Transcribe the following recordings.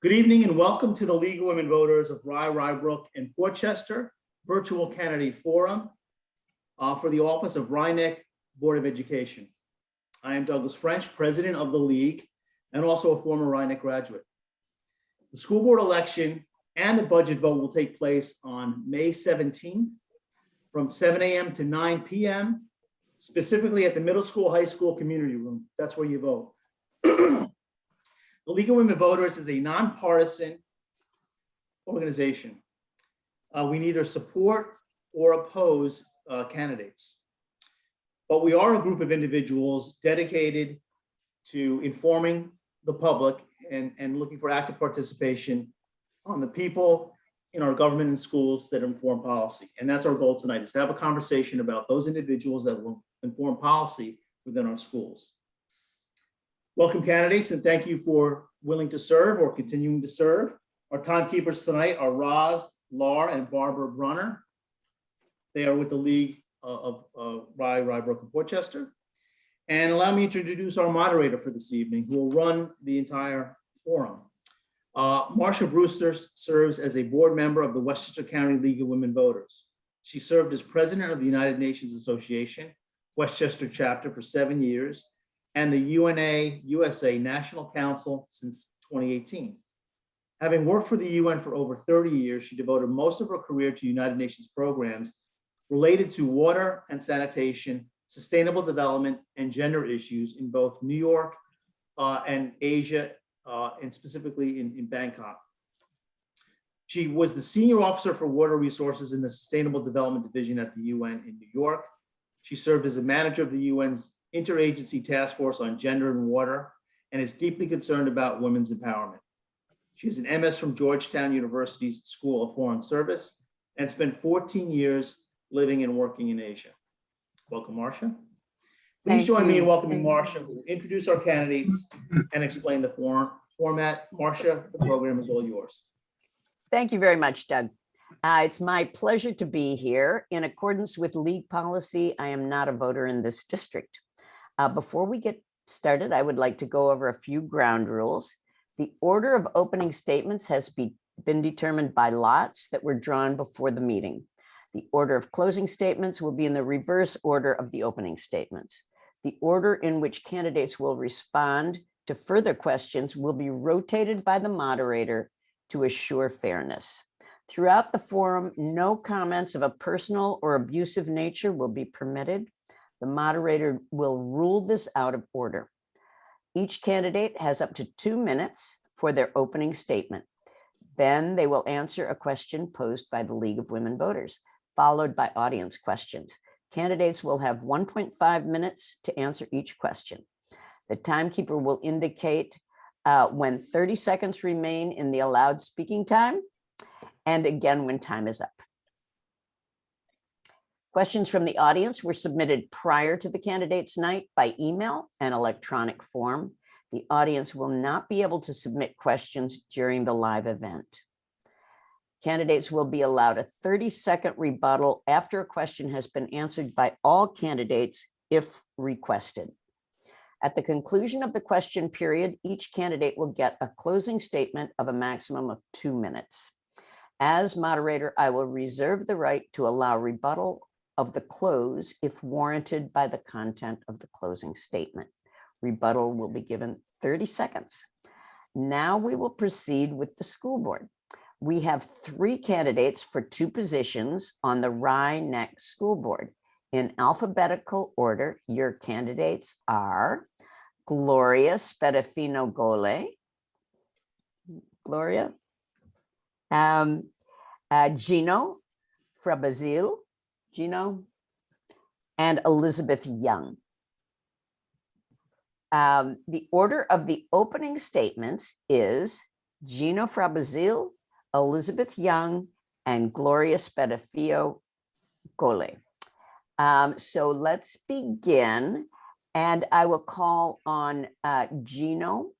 Good evening and welcome to the League of Women Voters of Rye, Rybrook, and Portchester Virtual Candidate Forum for the office of Rye Neck Board of Education. I am Douglas French, president of the League and also a former Rye Neck graduate. The school board election and the budget vote will take place on May 17th from 7 a.m. to 9 p.m., specifically at the middle school, high school community room. That's where you vote. The League of Women Voters is a nonpartisan organization. We neither support or oppose candidates, but we are a group of individuals dedicated to informing the public and looking for active participation on the people in our government and schools that inform policy. And that's our goal tonight, is to have a conversation about those individuals that will inform policy within our schools. Welcome, candidates, and thank you for willing to serve or continuing to serve. Our timekeepers tonight are Roz, Lar, and Barbara Brunner. They are with the League of Rye, Rybrook, and Portchester. And allow me to introduce our moderator for this evening, who will run the entire forum. Marcia Brewster serves as a board member of the Westchester County League of Women Voters. She served as president of the United Nations Association, Westchester chapter, for 7 years, and the UNA USA National Council since 2018. Having worked for the UN for over 30 years, she devoted most of her career to United Nations programs related to water and sanitation, sustainable development, and gender issues in both New York and Asia, and specifically in Bangkok. She was the senior officer for water resources in the Sustainable Development Division at the UN in New York. She served as a manager of the UN's Interagency Task Force on Gender and Water, and is deeply concerned about women's empowerment. She has an MS from Georgetown University's School of Foreign Service and spent 14 years living and working in Asia. Welcome, Marcia. Please join me in welcoming Marcia, who will introduce our candidates and explain the format. Marcia, the program is all yours. Thank you very much, Doug. It's my pleasure to be here. In accordance with League policy, I am not a voter in this district. Before we get started, I would like to go over a few ground rules. The order of opening statements has been determined by lots that were drawn before the meeting. The order of closing statements will be in the reverse order of the opening statements. The order in which candidates will respond to further questions will be rotated by the moderator to assure fairness. Throughout the forum, no comments of a personal or abusive nature will be permitted. The moderator will rule this out of order. Each candidate has up to 2 minutes for their opening statement. Then they will answer a question posed by the League of Women Voters, followed by audience questions. Candidates will have 1.5 minutes to answer each question. The timekeeper will indicate when 30 seconds remain in the allowed speaking time, and again when time is up. Questions from the audience were submitted prior to the candidates' night by email and electronic form. The audience will not be able to submit questions during the live event. Candidates will be allowed a 30-second rebuttal after a question has been answered by all candidates if requested. At the conclusion of the question period, each candidate will get a closing statement of a maximum of 2 minutes. As moderator, I will reserve the right to allow rebuttal of the close if warranted by the content of the closing statement. Rebuttal will be given 30 seconds. Now we will proceed with the school board. We have 3 candidates for 2 positions on the Rye Neck School Board. In alphabetical order, your candidates are Gloria Spadafino Gole, Gloria, Gino Frabazil, Gino, and Elizabeth Young. The order of the opening statements is Gino Frabazil, Elizabeth Young, and Gloria Spadafino Gole. So let's begin, and I will call on Gino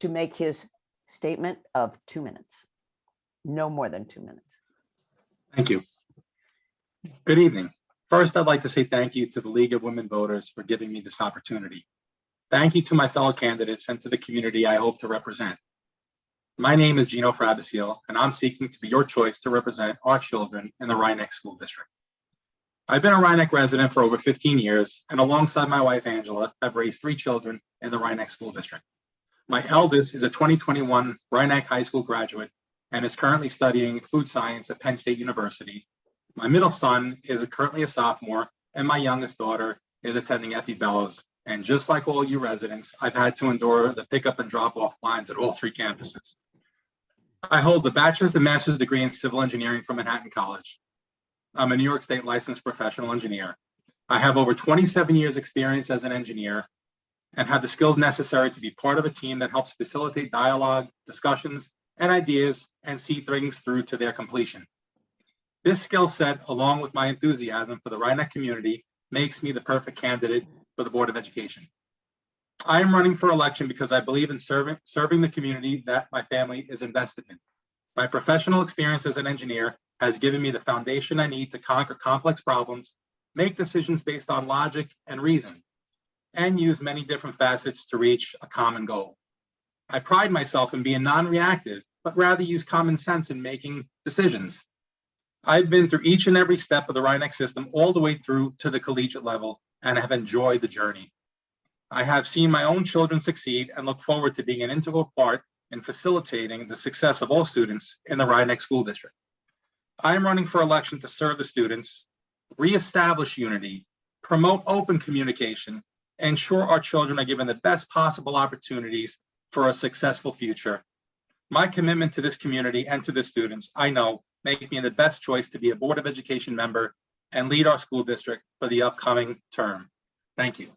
to make his statement of 2 minutes, no more than 2 minutes. Thank you. Good evening. First, I'd like to say thank you to the League of Women Voters for giving me this opportunity. Thank you to my fellow candidates and to the community I hope to represent. My name is Gino Frabisiel, and I'm seeking to be your choice to represent our children in the Rhinebeck School District. I've been a Rhinebeck resident for over 15 years, and alongside my wife, Angela, I've raised 3 children in the Rhinebeck School District. My eldest is a 2021 Rhinebeck High School graduate and is currently studying food science at Penn State University. My middle son is currently a sophomore, and my youngest daughter is attending Effie Bellows. And just like all you residents, I've had to endure the pickup and drop off lines at all 3 campuses. I hold a bachelor's and master's degree in civil engineering from Manhattan College. I'm a New York State licensed professional engineer. I have over 27 years experience as an engineer and have the skills necessary to be part of a team that helps facilitate dialogue, discussions, and ideas and see things through to their completion. This skill set, along with my enthusiasm for the Rhinebeck community, makes me the perfect candidate for the Board of Education. I am running for election because I believe in serving the community that my family is invested in. My professional experience as an engineer has given me the foundation I need to conquer complex problems, make decisions based on logic and reason, and use many different facets to reach a common goal. I pride myself in being non-reactive, but rather use common sense in making decisions. I've been through each and every step of the Rhinebeck system all the way through to the collegiate level and have enjoyed the journey. I have seen my own children succeed and look forward to being an integral part in facilitating the success of all students in the Rhinebeck School District. I am running for election to serve the students, reestablish unity, promote open communication, ensure our children are given the best possible opportunities for a successful future. My commitment to this community and to the students, I know, make me the best choice to be a Board of Education member and lead our school district for the upcoming term. Thank you.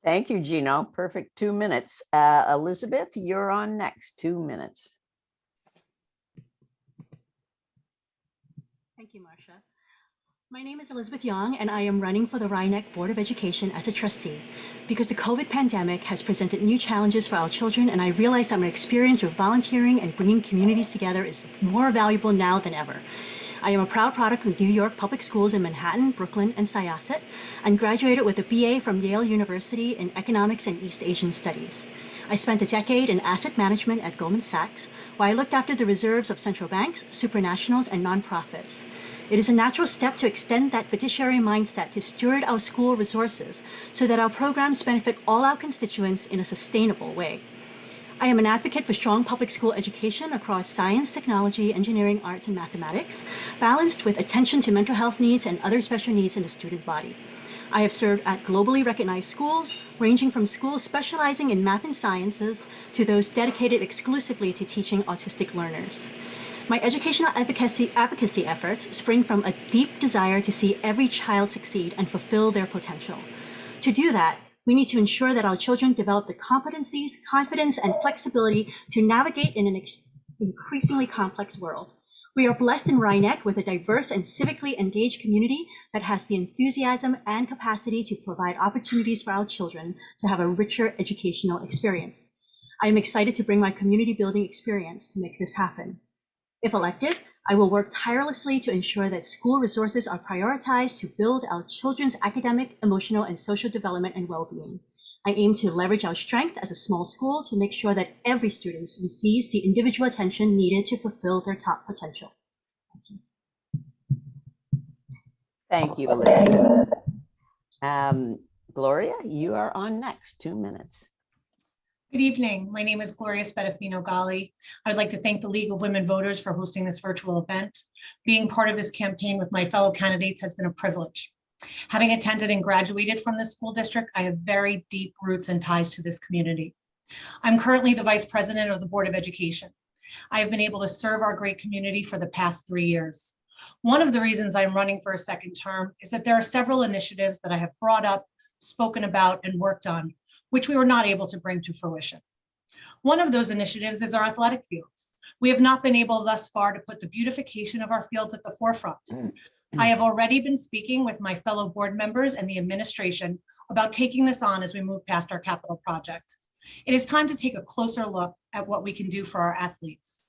Thank you, Gino. Perfect 2 minutes. Elizabeth, you're on next. 2 minutes. Thank you, Marcia. My name is Elizabeth Young, and I am running for the Rhinebeck Board of Education as a trustee because the COVID pandemic has presented new challenges for our children, and I realize that my experience with volunteering and bringing communities together is more valuable now than ever. I am a proud product of New York Public Schools in Manhattan, Brooklyn, and Syosset, and graduated with a BA from Yale University in Economics and East Asian Studies. I spent a decade in asset management at Goldman Sachs, where I looked after the reserves of central banks, supranationals, and nonprofits. It is a natural step to extend that fiduciary mindset to steward our school resources so that our programs benefit all our constituents in a sustainable way. I am an advocate for strong public school education across science, technology, engineering, arts, and mathematics, balanced with attention to mental health needs and other special needs in the student body. I have served at globally recognized schools, ranging from schools specializing in math and sciences to those dedicated exclusively to teaching autistic learners. My educational advocacy efforts spring from a deep desire to see every child succeed and fulfill their potential. To do that, we need to ensure that our children develop the competencies, confidence, and flexibility to navigate in an increasingly complex world. We are blessed in Rhinebeck with a diverse and civically engaged community that has the enthusiasm and capacity to provide opportunities for our children to have a richer educational experience. I am excited to bring my community building experience to make this happen. If elected, I will work tirelessly to ensure that school resources are prioritized to build our children's academic, emotional, and social development and well-being. I aim to leverage our strength as a small school to make sure that every student receives the individual attention needed to fulfill their top potential. Thank you, Elizabeth. Gloria, you are on next. 2 minutes. Good evening. My name is Gloria Spadafino Gali. I'd like to thank the League of Women Voters for hosting this virtual event. Being part of this campaign with my fellow candidates has been a privilege. Having attended and graduated from this school district, I have very deep roots and ties to this community. I'm currently the Vice President of the Board of Education. I have been able to serve our great community for the past 3 years. One of the reasons I'm running for a second term is that there are several initiatives that I have brought up, spoken about, and worked on, which we were not able to bring to fruition. One of those initiatives is our athletic fields. We have not been able thus far to put the beautification of our fields at the forefront. I have already been speaking with my fellow board members and the administration about taking this on as we move past our capital project. It is time to take a closer look at what we can do for our athletes.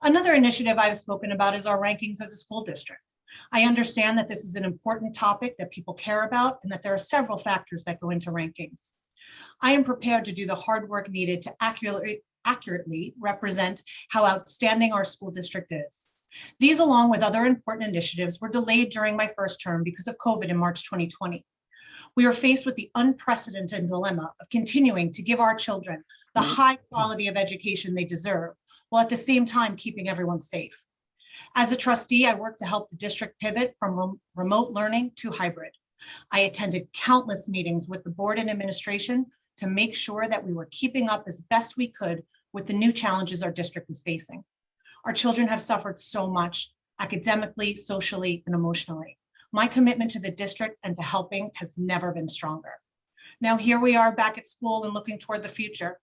Another initiative I've spoken about is our rankings as a school district. I understand that this is an important topic that people care about and that there are several factors that go into rankings. I am prepared to do the hard work needed to accurately represent how outstanding our school district is. These, along with other important initiatives, were delayed during my first term because of COVID in March 2020. We are faced with the unprecedented dilemma of continuing to give our children the high quality of education they deserve, while at the same time keeping everyone safe. As a trustee, I work to help the district pivot from remote learning to hybrid. I attended countless meetings with the board and administration to make sure that we were keeping up as best we could with the new challenges our district was facing. Our children have suffered so much academically, socially, and emotionally. My commitment to the district and to helping has never been stronger. Now here we are back at school and looking toward the future.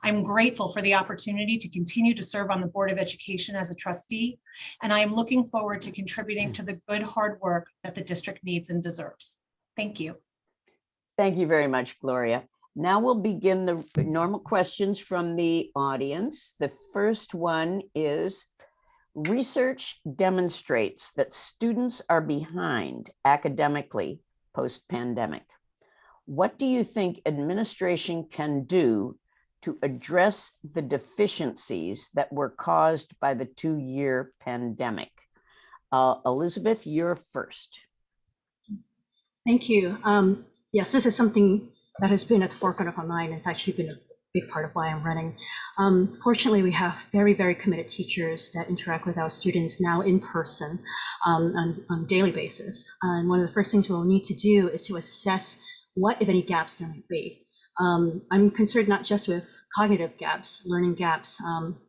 I'm grateful for the opportunity to continue to serve on the Board of Education as a trustee, and I am looking forward to contributing to the good hard work that the district needs and deserves. Thank you. Thank you very much, Gloria. Now we'll begin the normal questions from the audience. The first one is, research demonstrates that students are behind academically post-pandemic. What do you think administration can do to address the deficiencies that were caused by the 2-year pandemic? Elizabeth, you're first. Thank you. Yes, this is something that has been at the forefront of my mind. It's actually been a big part of why I'm running. Fortunately, we have very, very committed teachers that interact with our students now in person on a daily basis. And one of the first things we'll need to do is to assess what, if any, gaps there might be. I'm concerned not just with cognitive gaps, learning gaps.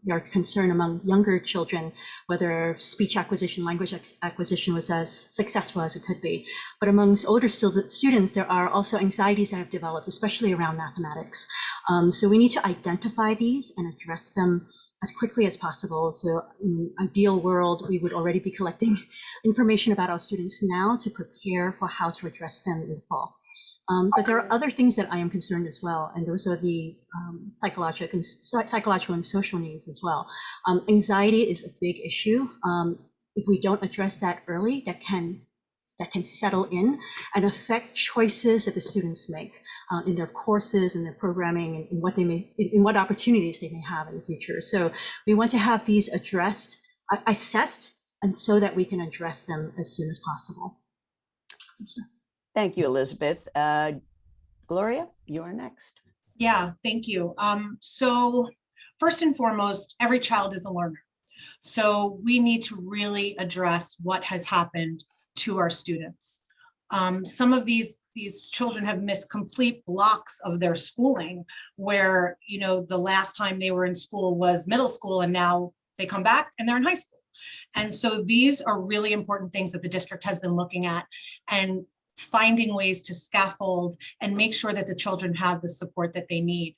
We are concerned among younger children whether speech acquisition, language acquisition was as successful as it could be. But amongst older students, there are also anxieties that have developed, especially around mathematics. So we need to identify these and address them as quickly as possible. So in an ideal world, we would already be collecting information about our students now to prepare for how to address them in the fall. But there are other things that I am concerned as well, and those are the psychological and social needs as well. Anxiety is a big issue. If we don't address that early, that can settle in and affect choices that the students make in their courses and their programming and what opportunities they may have in the future. So we want to have these assessed, and so that we can address them as soon as possible. Thank you, Elizabeth. Gloria, you're next. Yeah, thank you. So first and foremost, every child is a learner. So we need to really address what has happened to our students. Some of these children have missed complete blocks of their schooling where, the last time they were in school was middle school, and now they come back and they're in high school. And so these are really important things that the district has been looking at and finding ways to scaffold and make sure that the children have the support that they need.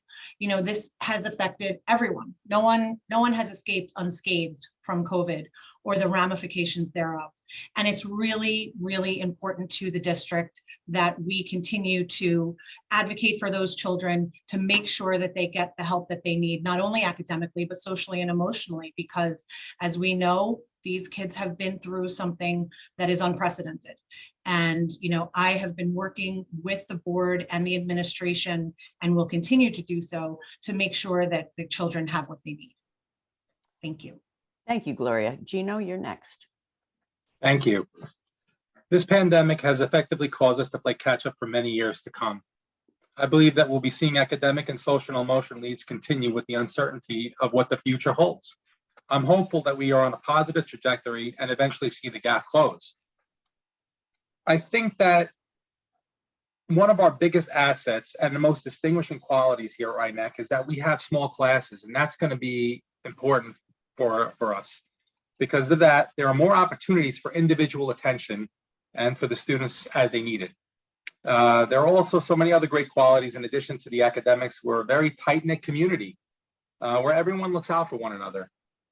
This has affected everyone. No one has escaped unscathed from COVID or the ramifications thereof. And it's really, really important to the district that we continue to advocate for those children to make sure that they get the help that they need, not only academically, but socially and emotionally, because as we know, these kids have been through something that is unprecedented. And, I have been working with the board and the administration and will continue to do so to make sure that the children have what they need. Thank you. Thank you, Gloria. Gino, you're next. Thank you. This pandemic has effectively caused us to play catch up for many years to come. I believe that we'll be seeing academic and social and emotional needs continue with the uncertainty of what the future holds. I'm hopeful that we are on a positive trajectory and eventually see the gap close. I think that one of our biggest assets and the most distinguishing qualities here at RINEC is that we have small classes, and that's going to be important for us. Because of that, there are more opportunities for individual attention and for the students as they need it. There are also so many other great qualities in addition to the academics. We're a very tight-knit community where everyone looks out for one another.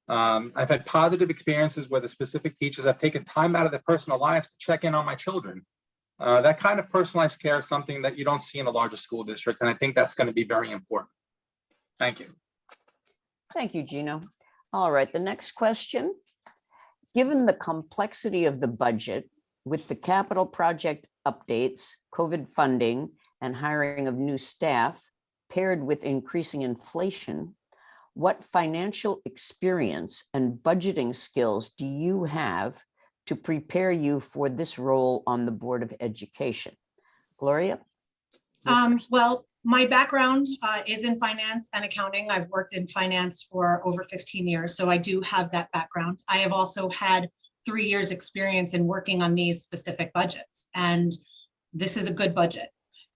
I've had positive experiences where the specific teachers have taken time out of their personal lives to check in on my children. That kind of personalized care is something that you don't see in a larger school district, and I think that's going to be very important. Thank you. Thank you, Gino. All right, the next question. Given the complexity of the budget with the capital project updates, COVID funding, and hiring of new staff paired with increasing inflation, What financial experience and budgeting skills do you have to prepare you for this role on the Board of Education? Gloria? you're first. Well, my background is in finance and accounting. I've worked in finance for over 15 years, so I do have that background. I have also had 3 years experience in working on these specific budgets, and this is a good budget.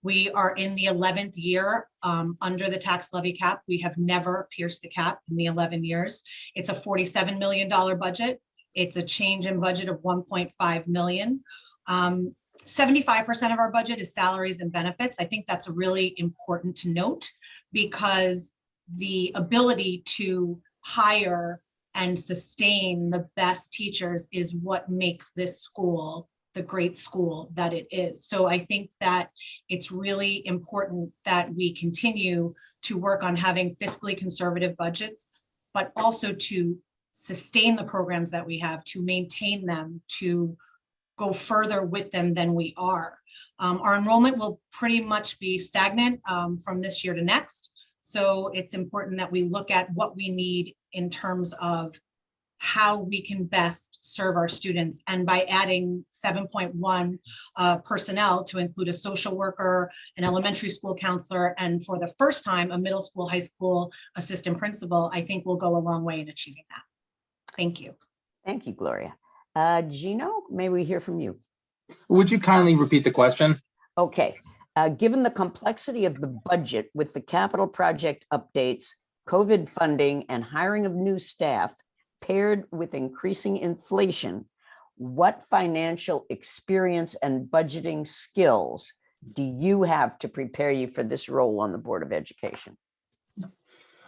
We are in the 11th year under the tax levy cap. We have never pierced the cap in the 11 years. It's a $47 million budget. It's a change in budget of 1.5 million. 75% of our budget is salaries and benefits. I think that's really important to note, because the ability to hire and sustain the best teachers is what makes this school the great school that it is. So I think that it's really important that we continue to work on having fiscally conservative budgets, but also to sustain the programs that we have, to maintain them, to go further with them than we are. Our enrollment will pretty much be stagnant from this year to next. So it's important that we look at what we need in terms of how we can best serve our students. And by adding 7.1 personnel to include a social worker, an elementary school counselor, and for the first time, a middle school, high school assistant principal, I think we'll go a long way in achieving that. Thank you. Thank you, Gloria. Gino, may we hear from you? Would you kindly repeat the question? Okay. Given the complexity of the budget with the capital project updates, COVID funding, and hiring of new staff, paired with increasing inflation, what financial experience and budgeting skills do you have to prepare you for this role on the Board of Education?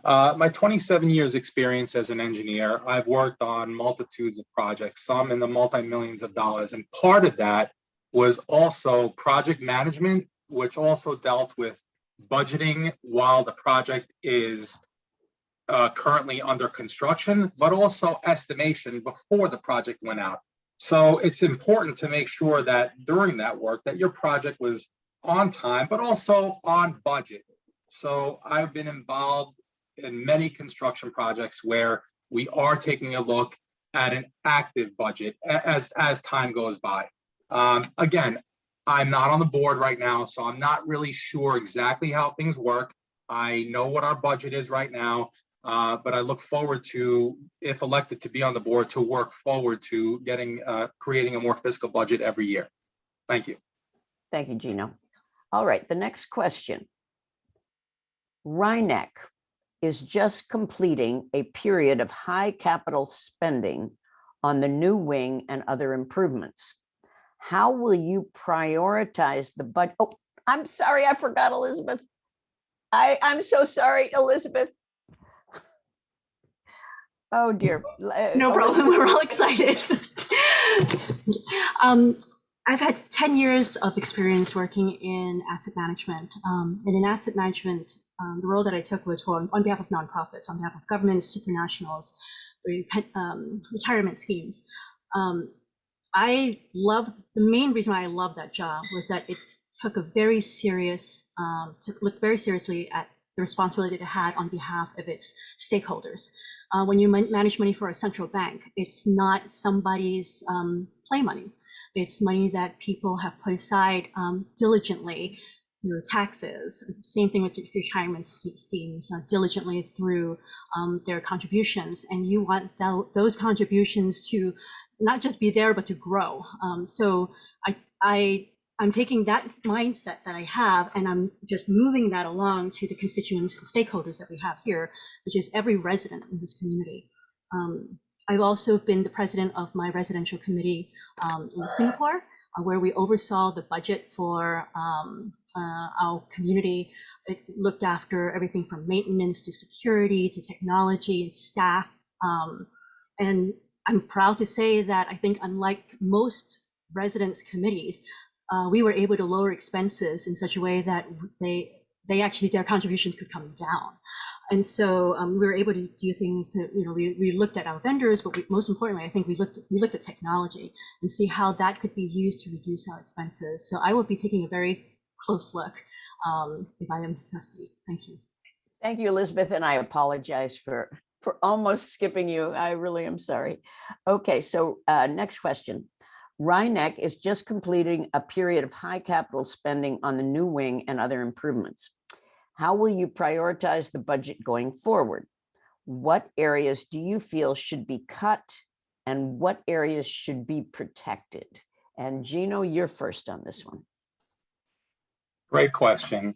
My 27 years experience as an engineer, I've worked on multitudes of projects, some in the multi-millions of dollars. And part of that was also project management, which also dealt with budgeting while the project is currently under construction, but also estimation before the project went out. So it's important to make sure that during that work that your project was on time, but also on budget. So I've been involved in many construction projects where we are taking a look at an active budget as time goes by. Again, I'm not on the board right now, so I'm not really sure exactly how things work. I know what our budget is right now, but I look forward to, if elected to be on the board, to work forward to creating a more fiscal budget every year. Thank you. Thank you, Gino. All right, the next question. RINEC is just completing a period of high capital spending on the new wing and other improvements. How will you prioritize the budget? Oh, I'm sorry, I forgot Elizabeth. I'm so sorry, Elizabeth. Oh dear. No problem, we're all excited. I've had 10 years of experience working in asset management. And in asset management, the role that I took was on behalf of nonprofits, on behalf of governments, supranationals, retirement schemes. The main reason why I loved that job was that it took looked very seriously at the responsibility it had on behalf of its stakeholders. When you manage money for a central bank, it's not somebody's play money. It's money that people have put aside diligently through taxes. Same thing with retirement schemes, diligently through their contributions. And you want those contributions to not just be there, but to grow. So I'm taking that mindset that I have, and I'm just moving that along to the constituents, the stakeholders that we have here, which is every resident in this community. I've also been the president of my residential committee in Singapore, where we oversaw the budget for our community. It looked after everything from maintenance to security to technology and staff. And I'm proud to say that I think, unlike most residents' committees, we were able to lower expenses in such a way that their contributions could come down. And so we were able to do things that, we looked at our vendors, but most importantly, I think we looked at technology and see how that could be used to reduce our expenses. So I will be taking a very close look if I am trustee. Thank you. Thank you, Elizabeth, and I apologize for almost skipping you. I really am sorry. Okay, so next question. Rhinebeck is just completing a period of high capital spending on the new wing and other improvements. How will you prioritize the budget going forward? What areas do you feel should be cut and what areas should be protected? And Gino, you're first on this one. Great question.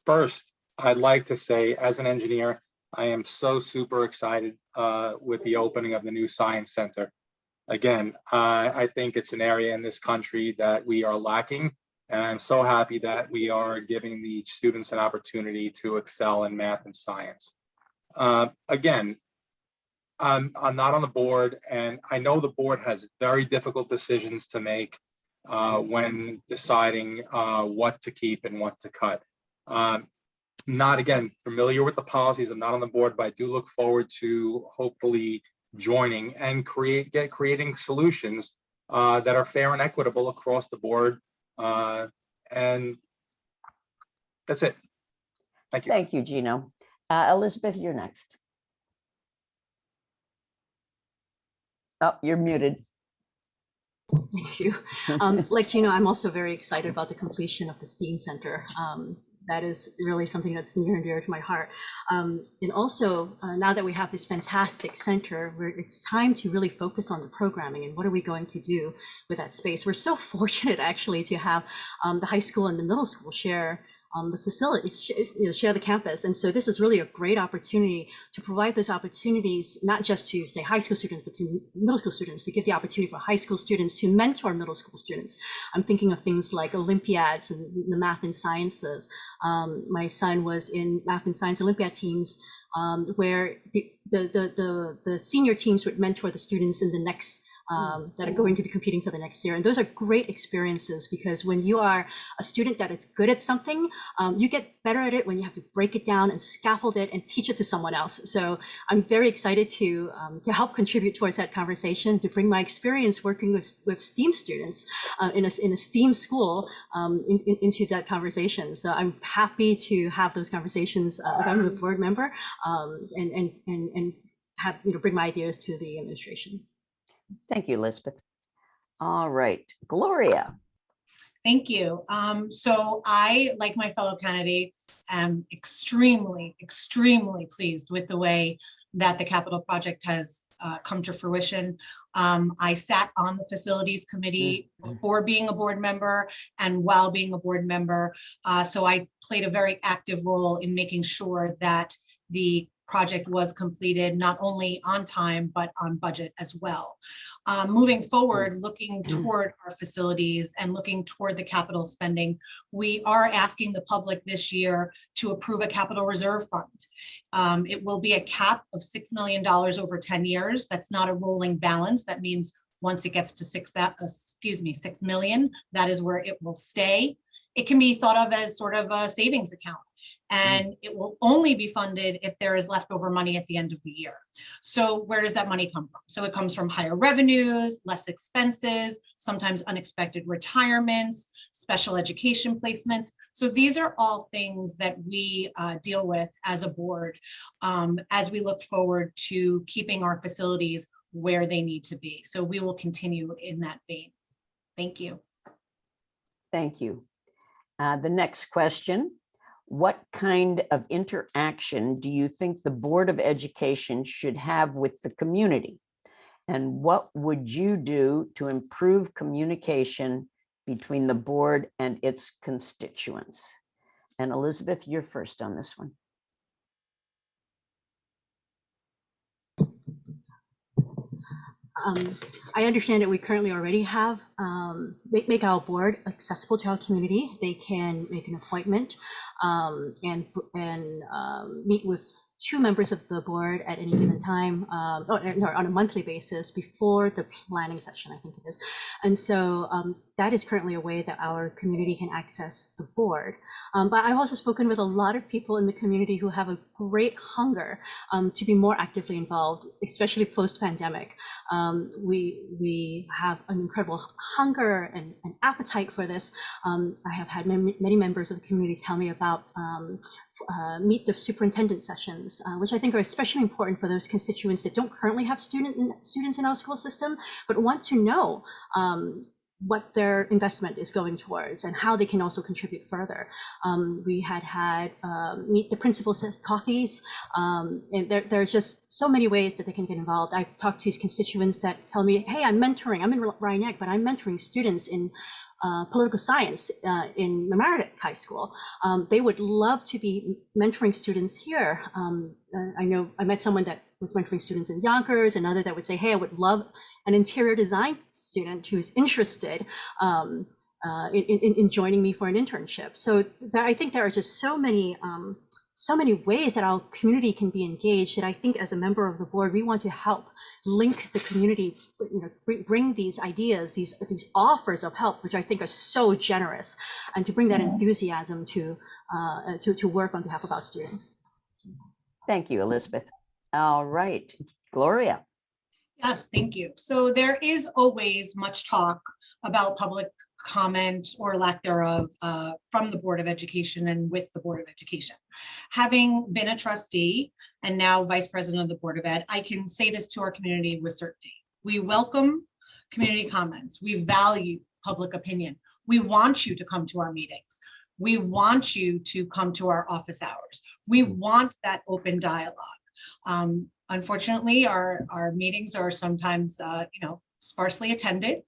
First, I'd like to say, as an engineer, I am so super excited with the opening of the new Science Center. Again, I think it's an area in this country that we are lacking, and I'm so happy that we are giving the students an opportunity to excel in math and science. Again, I'm not on the board, and I know the board has very difficult decisions to make when deciding what to keep and what to cut. Not, again, familiar with the policies. I'm not on the board, but I do look forward to hopefully joining and creating solutions that are fair and equitable across the board. And that's it. Thank you. Thank you, Gino. Elizabeth, you're next. Oh, you're muted. Thank you. Like you know, I'm also very excited about the completion of the STEAM Center. That is really something that's near and dear to my heart. And also, now that we have this fantastic center, where it's time to really focus on the programming and what are we going to do with that space. We're so fortunate actually to have the high school and the middle school share the facilities, share the campus. And so this is really a great opportunity to provide those opportunities, not just to say high school students, but to middle school students, to give the opportunity for high school students to mentor middle school students. I'm thinking of things like Olympiads and the math and sciences. My son was in math and science Olympiad teams where the senior teams would mentor the students in the next that are going to be competing for the next year. And those are great experiences because when you are a student that is good at something, you get better at it when you have to break it down and scaffold it and teach it to someone else. So I'm very excited to help contribute towards that conversation, to bring my experience working with STEAM students in a STEAM school into that conversation. So I'm happy to have those conversations if I'm a board member and have, bring my ideas to the administration. Thank you, Elizabeth. All right, Gloria. Thank you. So I, like my fellow candidates, am extremely, extremely pleased with the way that the capital project has come to fruition. I sat on the facilities committee before being a board member and while being a board member. So I played a very active role in making sure that the project was completed not only on time, but on budget as well. Moving forward, looking toward our facilities and looking toward the capital spending, we are asking the public this year to approve a capital reserve fund. It will be a cap of $6 million over 10 years. That's not a rolling balance. That means once it gets to 6 million, that is where it will stay. It can be thought of as sort of a savings account, and it will only be funded if there is leftover money at the end of the year. So where does that money come from? So it comes from higher revenues, less expenses, sometimes unexpected retirements, special education placements. So these are all things that we deal with as a board as we look forward to keeping our facilities where they need to be. So we will continue in that vein. Thank you. Thank you. The next question, what kind of interaction do you think the Board of Education should have with the community? And what would you do to improve communication between the board and its constituents? And Elizabeth, you're first on this one. I understand that we currently already have make our board accessible to our community. They can make an appointment and meet with 2 members of the board at any given time, or on a monthly basis before the planning session, I think it is. And so that is currently a way that our community can access the board. But I've also spoken with a lot of people in the community who have a great hunger to be more actively involved, especially post-pandemic. We have an incredible hunger and appetite for this. I have had many members of the community tell me about meet the superintendent sessions, which I think are especially important for those constituents that don't currently have students in our school system, but want to know what their investment is going towards and how they can also contribute further. We had meet the principals at coffees, and there's just so many ways that they can get involved. I've talked to constituents that tell me, hey, I'm in Rhinebeck, but I'm mentoring students in political science in Mamaroneck High School. They would love to be mentoring students here. I know I met someone that was mentoring students in Yonkers, another that would say, hey, I would love an interior design student who's interested in joining me for an internship. So I think there are just so many ways that our community can be engaged, that I think as a member of the board, we want to help link the community, bring these ideas, these offers of help, which I think are so generous, and to bring that enthusiasm to work on behalf of our students. Thank you, Elizabeth. All right, Gloria. Yes, thank you. So there is always much talk about public comment or lack thereof from the Board of Education and with the Board of Education. Having been a trustee and now vice president of the Board of Ed, I can say this to our community with certainty. We welcome community comments. We value public opinion. We want you to come to our meetings. We want you to come to our office hours. We want that open dialogue. Unfortunately, our meetings are sometimes, sparsely attended,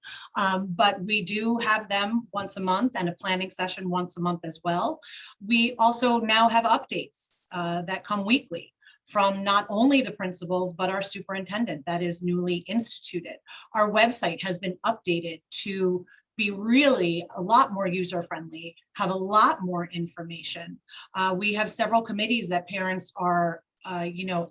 but we do have them once a month and a planning session once a month as well. We also now have updates that come weekly from not only the principals, but our superintendent that is newly instituted. Our website has been updated to be really a lot more user-friendly, have a lot more information. We have several committees that parents are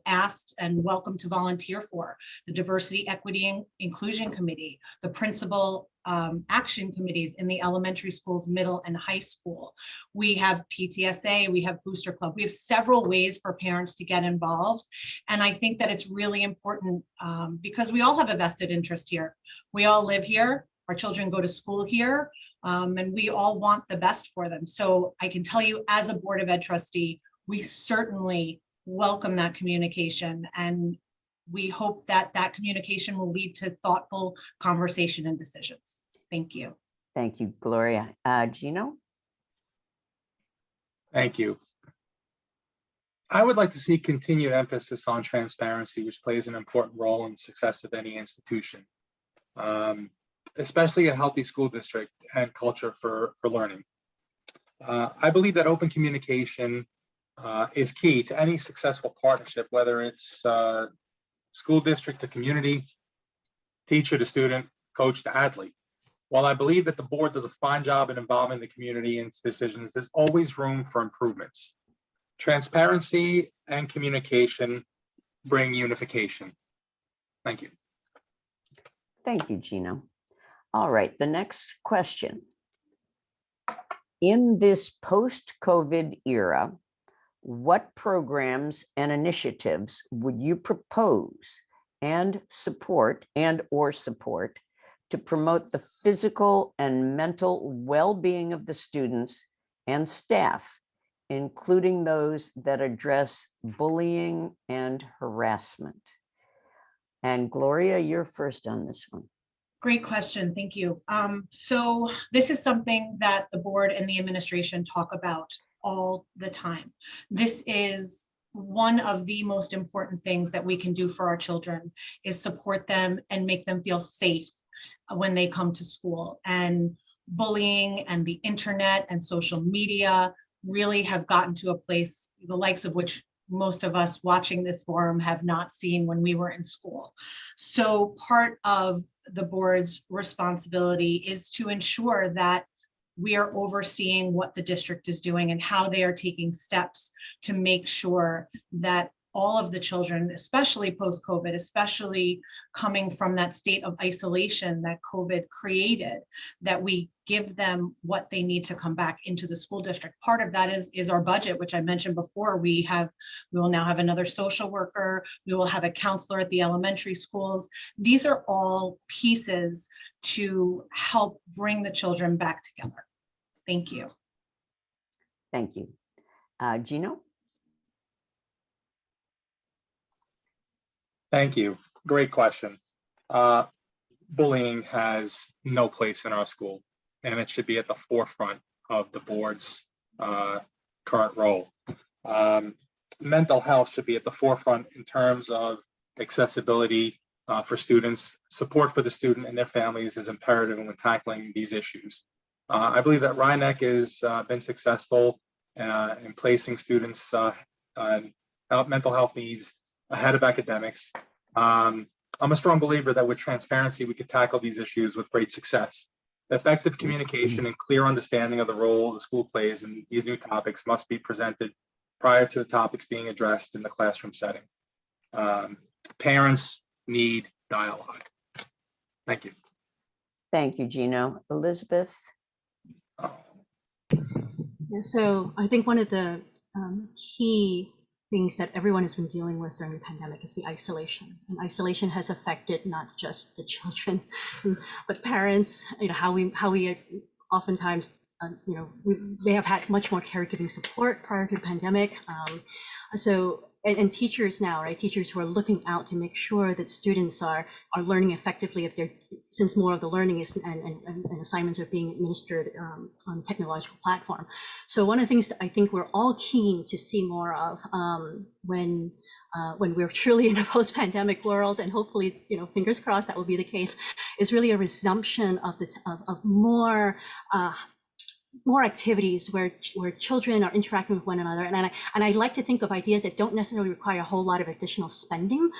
asked and welcome to volunteer for: the Diversity, Equity, and Inclusion Committee, the Principal Action Committees in the elementary schools, middle and high school. We have PTSA, we have Booster Club. We have several ways for parents to get involved. And I think that it's really important because we all have a vested interest here. We all live here, our children go to school here, and we all want the best for them. So I can tell you, as a Board of Ed trustee, we certainly welcome that communication, and we hope that that communication will lead to thoughtful conversation and decisions. Thank you. Thank you, Gloria. Gino? Thank you. I would like to see continued emphasis on transparency, which plays an important role in the success of any institution, especially a healthy school district and culture for learning. I believe that open communication is key to any successful partnership, whether it's school district to community, teacher to student, coach to athlete. While I believe that the board does a fine job in involving the community in its decisions, there's always room for improvements. Transparency and communication bring unification. Thank you. Thank you, Gino. All right, the next question. In this post-COVID era, what programs and initiatives would you propose and or support to promote the physical and mental well-being of the students and staff, including those that address bullying and harassment? And Gloria, you're first on this one. Great question, thank you. So this is something that the board and the administration talk about all the time. This is one of the most important things that we can do for our children, is support them and make them feel safe when they come to school. And bullying and the internet and social media really have gotten to a place, the likes of which most of us watching this forum have not seen when we were in school. So part of the board's responsibility is to ensure that we are overseeing what the district is doing and how they are taking steps to make sure that all of the children, especially post-COVID, especially coming from that state of isolation that COVID created, that we give them what they need to come back into the school district. Part of that is our budget, which I mentioned before. We will now have another social worker. We will have a counselor at the elementary schools. These are all pieces to help bring the children back together. Thank you. Thank you. Gino? Thank you. Great question. Bullying has no place in our school, and it should be at the forefront of the board's current role. Mental health should be at the forefront in terms of accessibility for students. Support for the student and their families is imperative when tackling these issues. I believe that Rhinebeck has been successful in placing students' mental health needs ahead of academics. I'm a strong believer that with transparency, we could tackle these issues with great success. Effective communication and clear understanding of the role the school plays in these new topics must be presented prior to the topics being addressed in the classroom setting. Parents need dialogue. Thank you. Thank you, Gino. Elizabeth? Yeah, so I think one of the key things that everyone has been dealing with during the pandemic is the isolation. And isolation has affected not just the children, but parents. You know, how we oftentimes, they have had much more caregiving support prior to the pandemic. And teachers now, right? Teachers who are looking out to make sure that students are learning effectively since more of the learning is and assignments are being administered on technological platform. So one of the things that I think we're all keen to see more of when we're truly in a post-pandemic world, and hopefully, fingers crossed that will be the case, is really a resumption of more activities where children are interacting with one another, and I like to think of ideas that don't necessarily require a whole lot of additional spending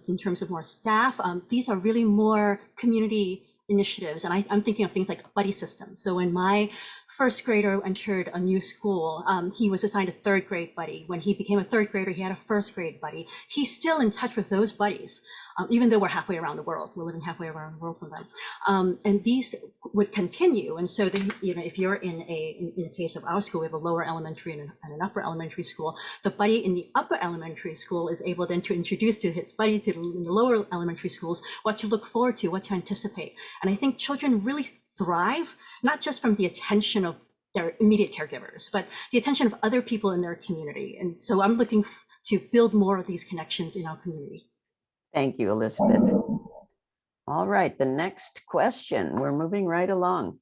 in terms of more staff. These are really more community initiatives, and I'm thinking of things like buddy systems. So when my first grader entered a new school, he was assigned a third grade buddy. When he became a third grader, he had a first grade buddy. He's still in touch with those buddies, even though we're halfway around the world. We're living halfway around the world from them. And these would continue. And so, if you're in a case of our school, we have a lower elementary and an upper elementary school. The buddy in the upper elementary school is able then to introduce to his buddy in the lower elementary schools what to look forward to, what to anticipate. And I think children really thrive, not just from the attention of their immediate caregivers, but the attention of other people in their community. And so I'm looking to build more of these connections in our community. Thank you, Elizabeth. All right, the next question. We're moving right along.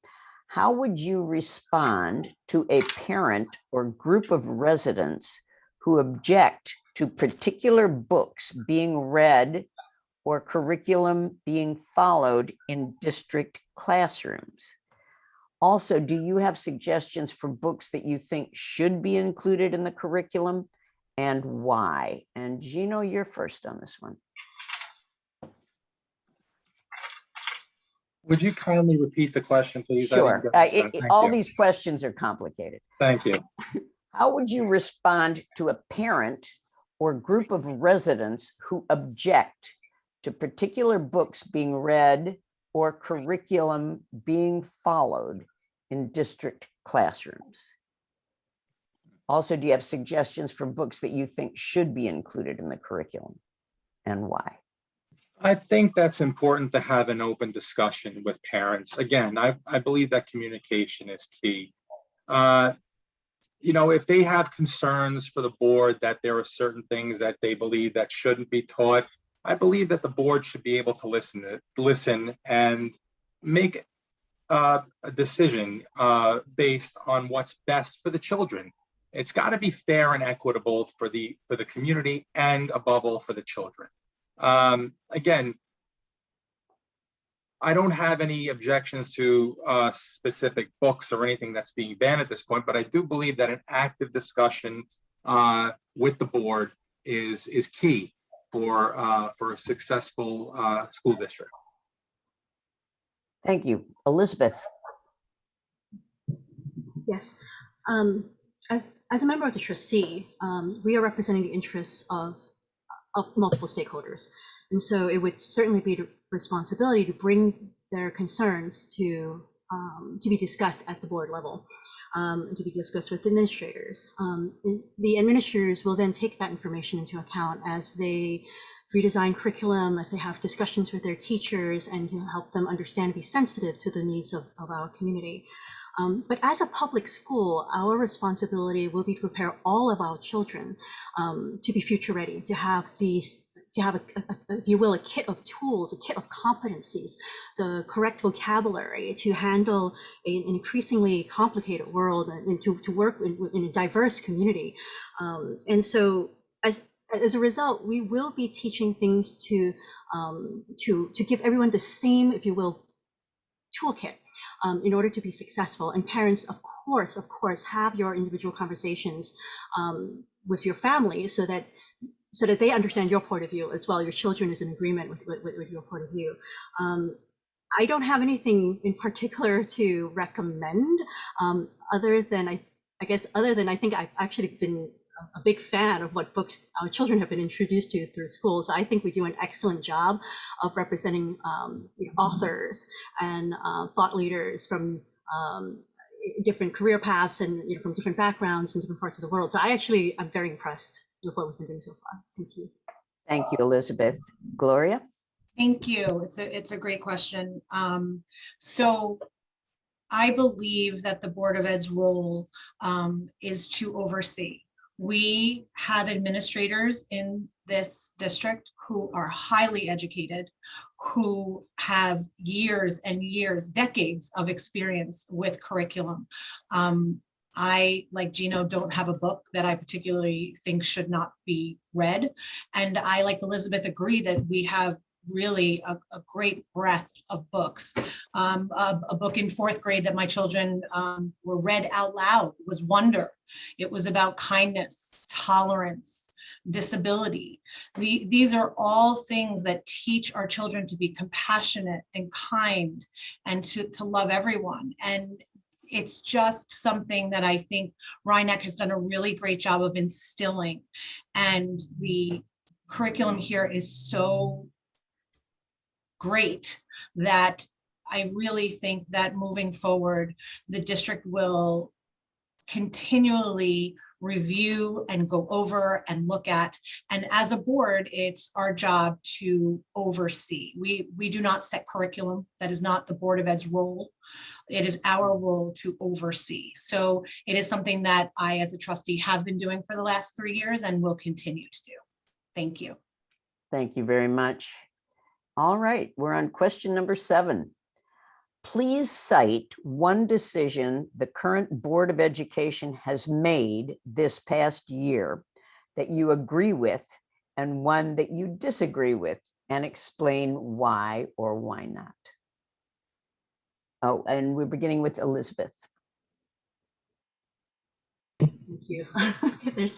How would you respond to a parent or group of residents who object to particular books being read or curriculum being followed in district classrooms? Also, do you have suggestions for books that you think should be included in the curriculum and why? And Gino, you're first on this one. Would you kindly repeat the question, please? Sure. All these questions are complicated. Thank you. How would you respond to a parent or group of residents who object to particular books being read or curriculum being followed in district classrooms? Also, do you have suggestions for books that you think should be included in the curriculum and why? I think that's important to have an open discussion with parents. Again, I believe that communication is key. If they have concerns for the board that there are certain things that they believe that shouldn't be taught, I believe that the board should be able to listen and make a decision based on what's best for the children. It's got to be fair and equitable for the community and above all for the children. Again, I don't have any objections to specific books or anything that's being banned at this point, but I do believe that an active discussion with the board is key for a successful school district. Thank you. Elizabeth. Yes. As a member of the trustee, we are representing the interests of multiple stakeholders. And so it would certainly be the responsibility to bring their concerns to be discussed at the board level, to be discussed with administrators. The administrators will then take that information into account as they redesign curriculum, as they have discussions with their teachers, and to help them understand, be sensitive to the needs of our community. But as a public school, our responsibility will be to prepare all of our children to be future ready, to have the have if you will, a kit of tools, a kit of competencies, the correct vocabulary to handle an increasingly complicated world and to work in a diverse community. And so as a result, we will be teaching things to give everyone the same, if you will, toolkit in order to be successful. And parents, of course, have your individual conversations with your family so that they understand your point of view as well. Your children is in agreement with your point of view. I don't have anything in particular to recommend other than I think I've actually been a big fan of what books our children have been introduced to through school. So I think we do an excellent job of representing authors and thought leaders from different career paths and from different backgrounds in different parts of the world. So I'm very impressed with what we've been doing so far. Thank you. Thank you, Elizabeth. Gloria? Thank you. It's a great question. So I believe that the Board of Ed's role is to oversee. We have administrators in this district who are highly educated, who have years and years, decades of experience with curriculum. I, like Gino, don't have a book that I particularly think should not be read. And I, like Elizabeth, agree that we have really a great breadth of books. A book in 4th grade that my children were read out loud was Wonder. It was about kindness, tolerance, disability. These are all things that teach our children to be compassionate and kind and to love everyone. And it's just something that I think Rhinebeck has done a really great job of instilling. And the curriculum here is so great that I really think that moving forward, the district will continually review and go over and look at. And as a board, it's our job to oversee. We do not set curriculum. That is not the Board of Ed's role. It is our role to oversee. So it is something that I, as a trustee, have been doing for the last 3 years and will continue to do. Thank you. Thank you very much. All right, we're on question number 7. Please cite one decision the current Board of Education has made this past year that you agree with and one that you disagree with, and explain why or why not. Oh, and we're beginning with Elizabeth. Thank you. There's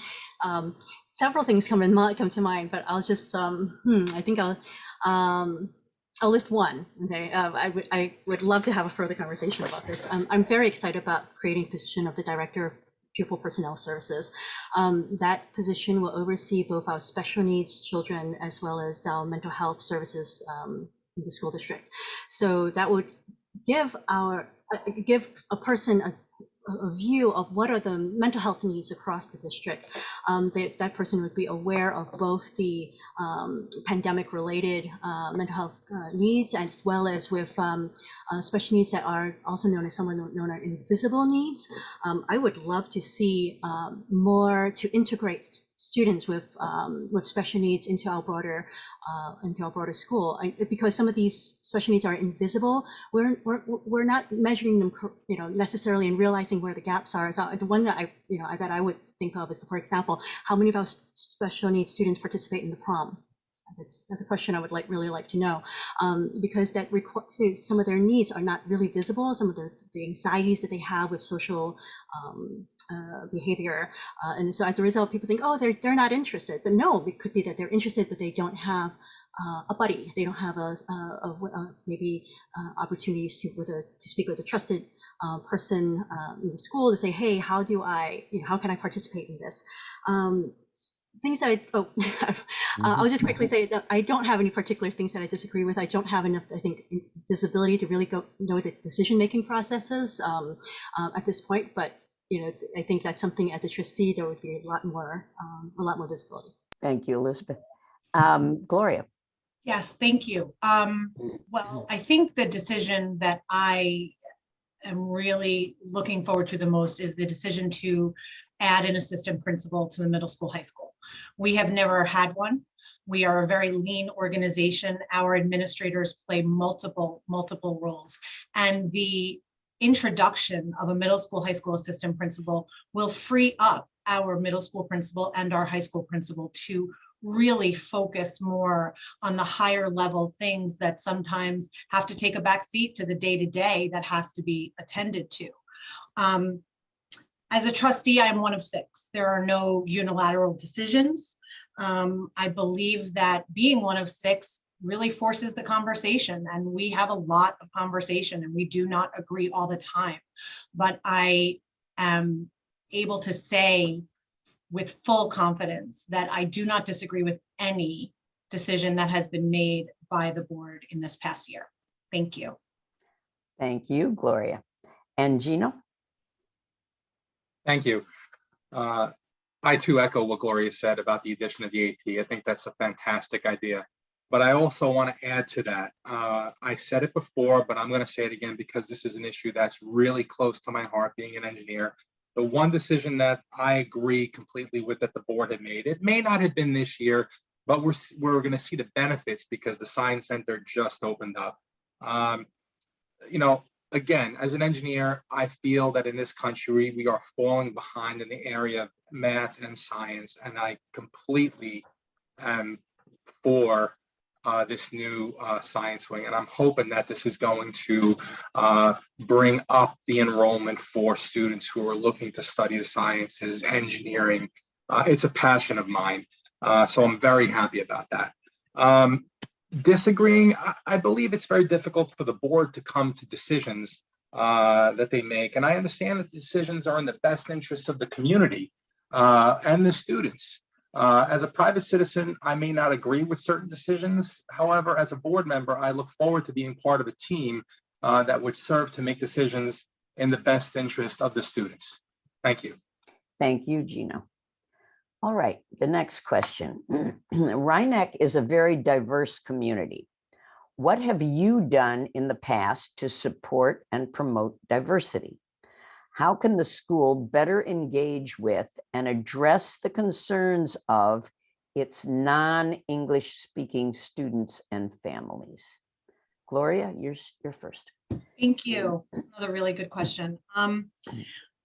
several things come to mind, but I'll just I think I'll list one. Okay, I would love to have a further conversation about this. I'm very excited about creating the position of the Director of Pupil Personnel Services. That position will oversee both our special needs children as well as our mental health services in the school district. So that would give a person a view of what are the mental health needs across the district. That person would be aware of both the pandemic-related mental health needs, as well as with special needs that are also known as invisible needs. I would love to see more to integrate students with special needs into our broader school, because some of these special needs are invisible. We're not measuring them, necessarily, and realizing where the gaps are. So the one that I would think of is, for example, how many of our special needs students participate in the prom? That's a question I would really like to know, because that some of their needs are not really visible. Some of the anxieties that they have with social behavior, and so as a result, people think, oh, they're not interested. But no, it could be that they're interested, but they don't have a buddy. They don't have maybe opportunities to speak with a trusted person in the school to say, hey, how can I participate in this? Things that I'll just quickly say that I don't have any particular things that I disagree with. I don't have enough, I think, visibility to really know the decision-making processes at this point. But I think that's something as a trustee there would be a lot more visibility. Thank you, Elizabeth. Gloria. Yes, thank you. Well, I think the decision that I am really looking forward to the most is the decision to add an assistant principal to the middle school, high school. We have never had one. We are a very lean organization. Our administrators play multiple roles. And the introduction of a middle school, high school assistant principal will free up our middle school principal and our high school principal to really focus more on the higher level things that sometimes have to take a back seat to the day-to-day that has to be attended to. As a trustee, I'm one of 6. There are no unilateral decisions. I believe that being one of 6 really forces the conversation, and we have a lot of conversation and we do not agree all the time. But I am able to say with full confidence that I do not disagree with any decision that has been made by the board in this past year. Thank you. Thank you, Gloria. And Gino? Thank you. I too echo what Gloria said about the addition of the AP. I think that's a fantastic idea. But I also want to add to that. I said it before, but I'm going to say it again because this is an issue that's really close to my heart, being an engineer. The one decision that I agree completely with that the board had made, it may not have been this year, but we're going to see the benefits because the Science Center just opened up. You know, again, as an engineer, I feel that in this country, we are falling behind in the area of math and science, and I completely am for this new science wing. And I'm hoping that this is going to bring up the enrollment for students who are looking to study the sciences, engineering. It's a passion of mine. So I'm very happy about that. Disagreeing, I believe it's very difficult for the board to come to decisions that they make. And I understand that the decisions are in the best interest of the community and the students. As a private citizen, I may not agree with certain decisions. However, as a board member, I look forward to being part of a team that would serve to make decisions in the best interest of the students. Thank you. Thank you, Gino. All right, the next question. Rhinebeck is a very diverse community. What have you done in the past to support and promote diversity? How can the school better engage with and address the concerns of its non-English speaking students and families? Gloria, you're first. Thank you. Another really good question.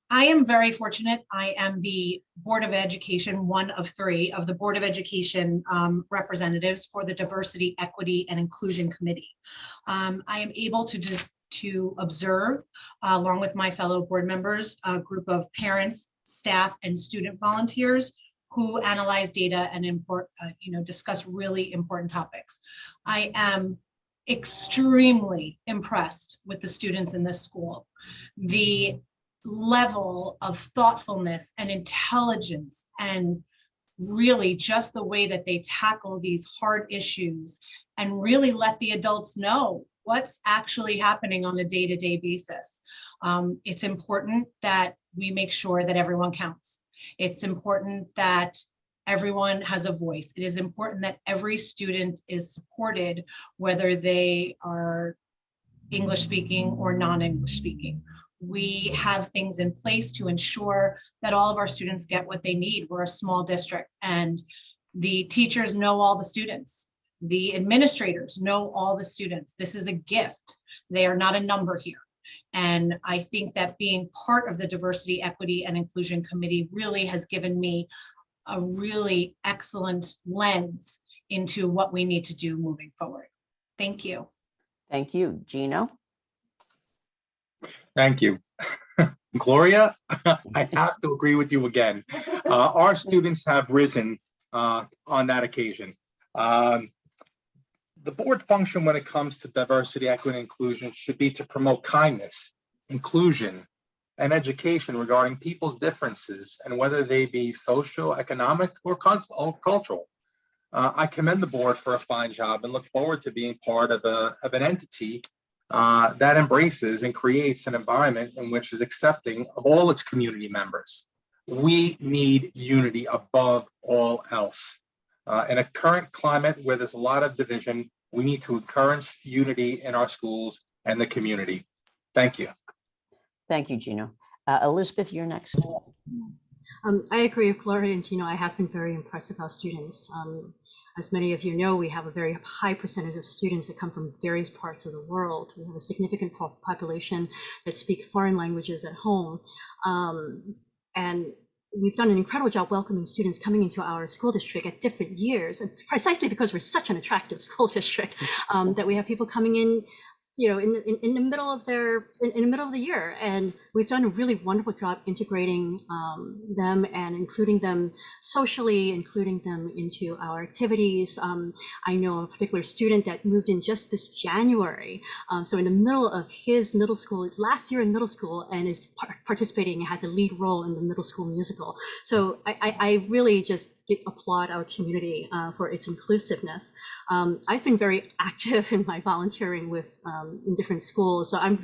I am very fortunate. I am the Board of Education, one of 3 of the Board of Education representatives for the Diversity, Equity, and Inclusion Committee. I am able to observe, along with my fellow board members, a group of parents, staff, and student volunteers who analyze data and discuss really important topics. I am extremely impressed with the students in this school. The level of thoughtfulness and intelligence and really just the way that they tackle these hard issues and really let the adults know what's actually happening on a day-to-day basis. It's important that we make sure that everyone counts. It's important that everyone has a voice. It is important that every student is supported, whether they are English speaking or non-English speaking. We have things in place to ensure that all of our students get what they need. We're a small district and the teachers know all the students. The administrators know all the students. This is a gift. They are not a number here. And I think that being part of the Diversity, Equity, and Inclusion Committee really has given me a really excellent lens into what we need to do moving forward. Thank you. Thank you, Gino. Thank you. Gloria, I have to agree with you again. Our students have risen on that occasion. The board function when it comes to diversity, equity, and inclusion should be to promote kindness, inclusion, and education regarding people's differences and whether they be social, economic, or cultural. I commend the board for a fine job and look forward to being part of an entity that embraces and creates an environment in which is accepting of all its community members. We need unity above all else. In a current climate where there's a lot of division, we need to encourage unity in our schools and the community. Thank you. Thank you, Gino. Elizabeth, you're next. I agree with Gloria and Gino. I have been very impressed with our students. as many of you know, we have a very high percentage of students that come from various parts of the world. We have a significant population that speaks foreign languages at home. And we've done an incredible job welcoming students coming into our school district at different years, and precisely because we're such an attractive school district, that we have people coming in, you know, in the middle of in the middle of the year, and we've done a really wonderful job integrating them and including them socially, including them into our activities. I know a particular student that moved in just this January, so in the middle of his middle school, last year in middle school, and is participating and has a lead role in the middle school musical. So I really just applaud our community for its inclusiveness. I've been very active in my volunteering with in different schools, so I'm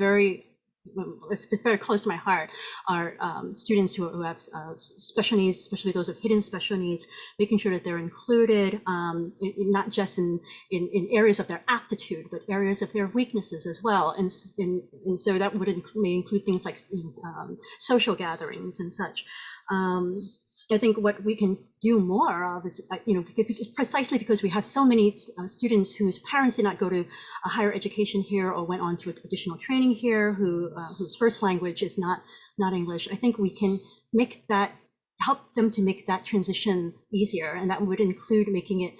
it's very close to my heart, are students who have special needs, especially those with hidden special needs, making sure that they're included, not just in areas of their aptitude, but areas of their weaknesses as well. And so that may include things like social gatherings and such. I think what we can do more of is, you know, precisely because we have so many students whose parents did not go to a higher education here or went on to additional training here, whose first language is not English. I think we can help them to make that transition easier, and that would include making it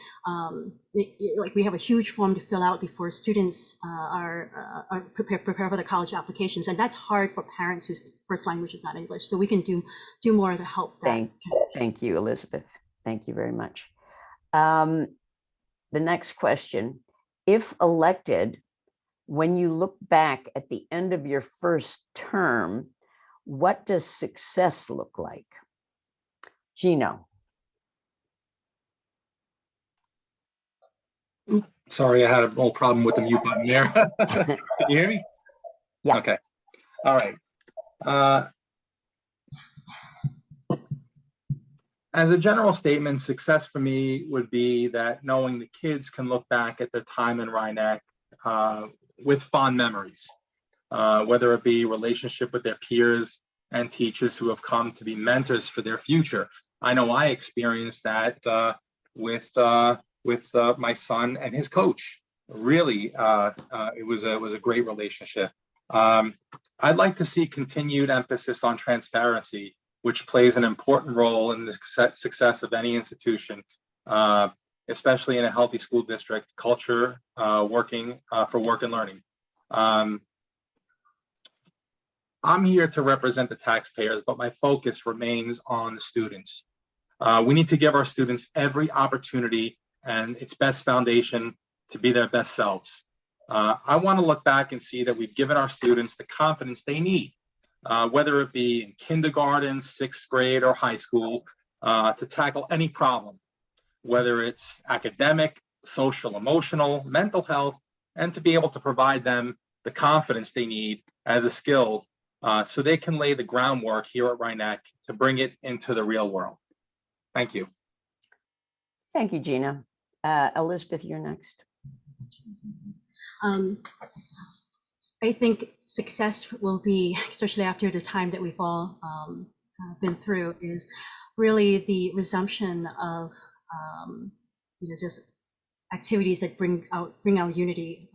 like we have a huge form to fill out before students are prepare for the college applications, and that's hard for parents whose first language is not English. So we can do more to help that. Thank you, Elizabeth. Thank you very much. The next question: if elected, when you look back at the end of your first term, what does success look like? Gino. Sorry, I had a little problem with the mute button there. Can you hear me? Yeah. Okay. All right. As a general statement, success for me would be that knowing the kids can look back at their time in Rhinebeck with fond memories, whether it be relationship with their peers and teachers who have come to be mentors for their future. I know I experienced that with my son and his coach. Really, it was a great relationship. I'd like to see continued emphasis on transparency, which plays an important role in the success of any institution, especially in a healthy school district culture, working for work and learning. I'm here to represent the taxpayers, but my focus remains on the students. We need to give our students every opportunity and its best foundation to be their best selves. I want to look back and see that we've given our students the confidence they need, whether it be in kindergarten, 6th grade, or high school, to tackle any problem, whether it's academic, social, emotional, mental health, and to be able to provide them the confidence they need as a skill so they can lay the groundwork here at Rhinebeck to bring it into the real world. Thank you. Thank you, Gina. Elizabeth, you're next. I think success will be, especially after the time that we've all been through, is really the resumption of just activities that bring our unity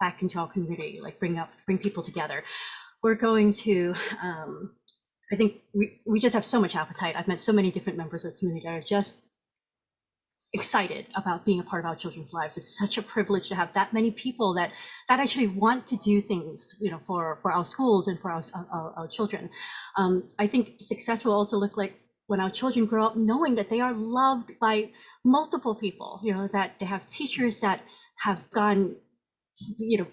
back into our community, like bring people together. We're going to, I think we just have so much appetite. I've met so many different members of the community that are just excited about being a part of our children's lives. It's such a privilege to have that many people that actually want to do things, for our schools and for our children. I think success will also look like when our children grow up knowing that they are loved by multiple people, that they have teachers that have gone,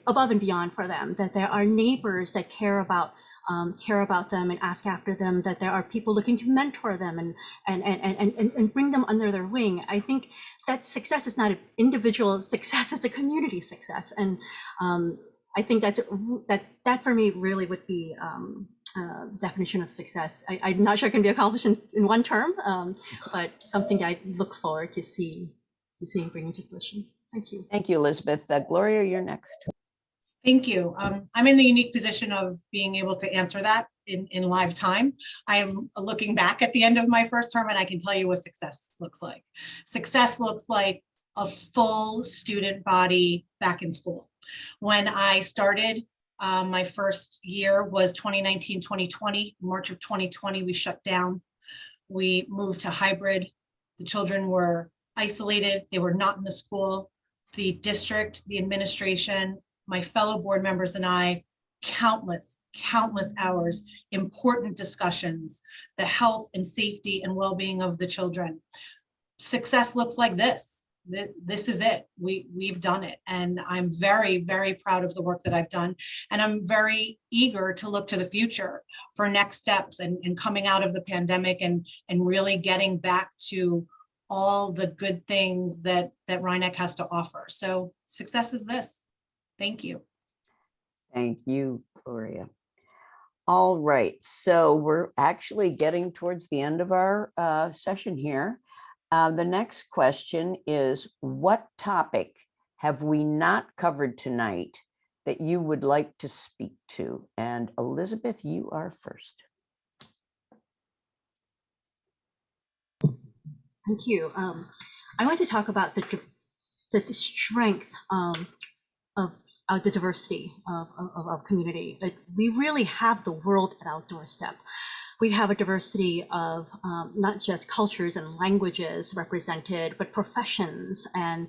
above and beyond for them, that there are neighbors that care about them and ask after them, that there are people looking to mentor them and bring them under their wing. I think that success is not an individual success, it's a community success. And I think that for me really would be definition of success. I'm not sure it can be accomplished in one term, but something that I look forward to seeing bring into fruition. Thank you. Thank you, Elizabeth. Gloria, you're next. Thank you. I'm in the unique position of being able to answer that in live time. I am looking back at the end of my first term, and I can tell you what success looks like. Success looks like a full student body back in school. When I started, my first year was 2019, 2020. March of 2020, we shut down. We moved to hybrid. The children were isolated. They were not in the school. The district, the administration, my fellow board members and I, countless hours, important discussions, the health and safety and well-being of the children. Success looks like this. This is it. We've done it. And I'm very, very proud of the work that I've done. And I'm very eager to look to the future for next steps and coming out of the pandemic and really getting back to all the good things that Rhinebeck has to offer. So success is this. Thank you. Thank you, Gloria. All right, so we're actually getting towards the end of our session here. The next question is, what topic have we not covered tonight that you would like to speak to? And Elizabeth, you are first. Thank you. I want to talk about the strength of the diversity of community. We really have the world at our doorstep. We have a diversity of not just cultures and languages represented, but professions and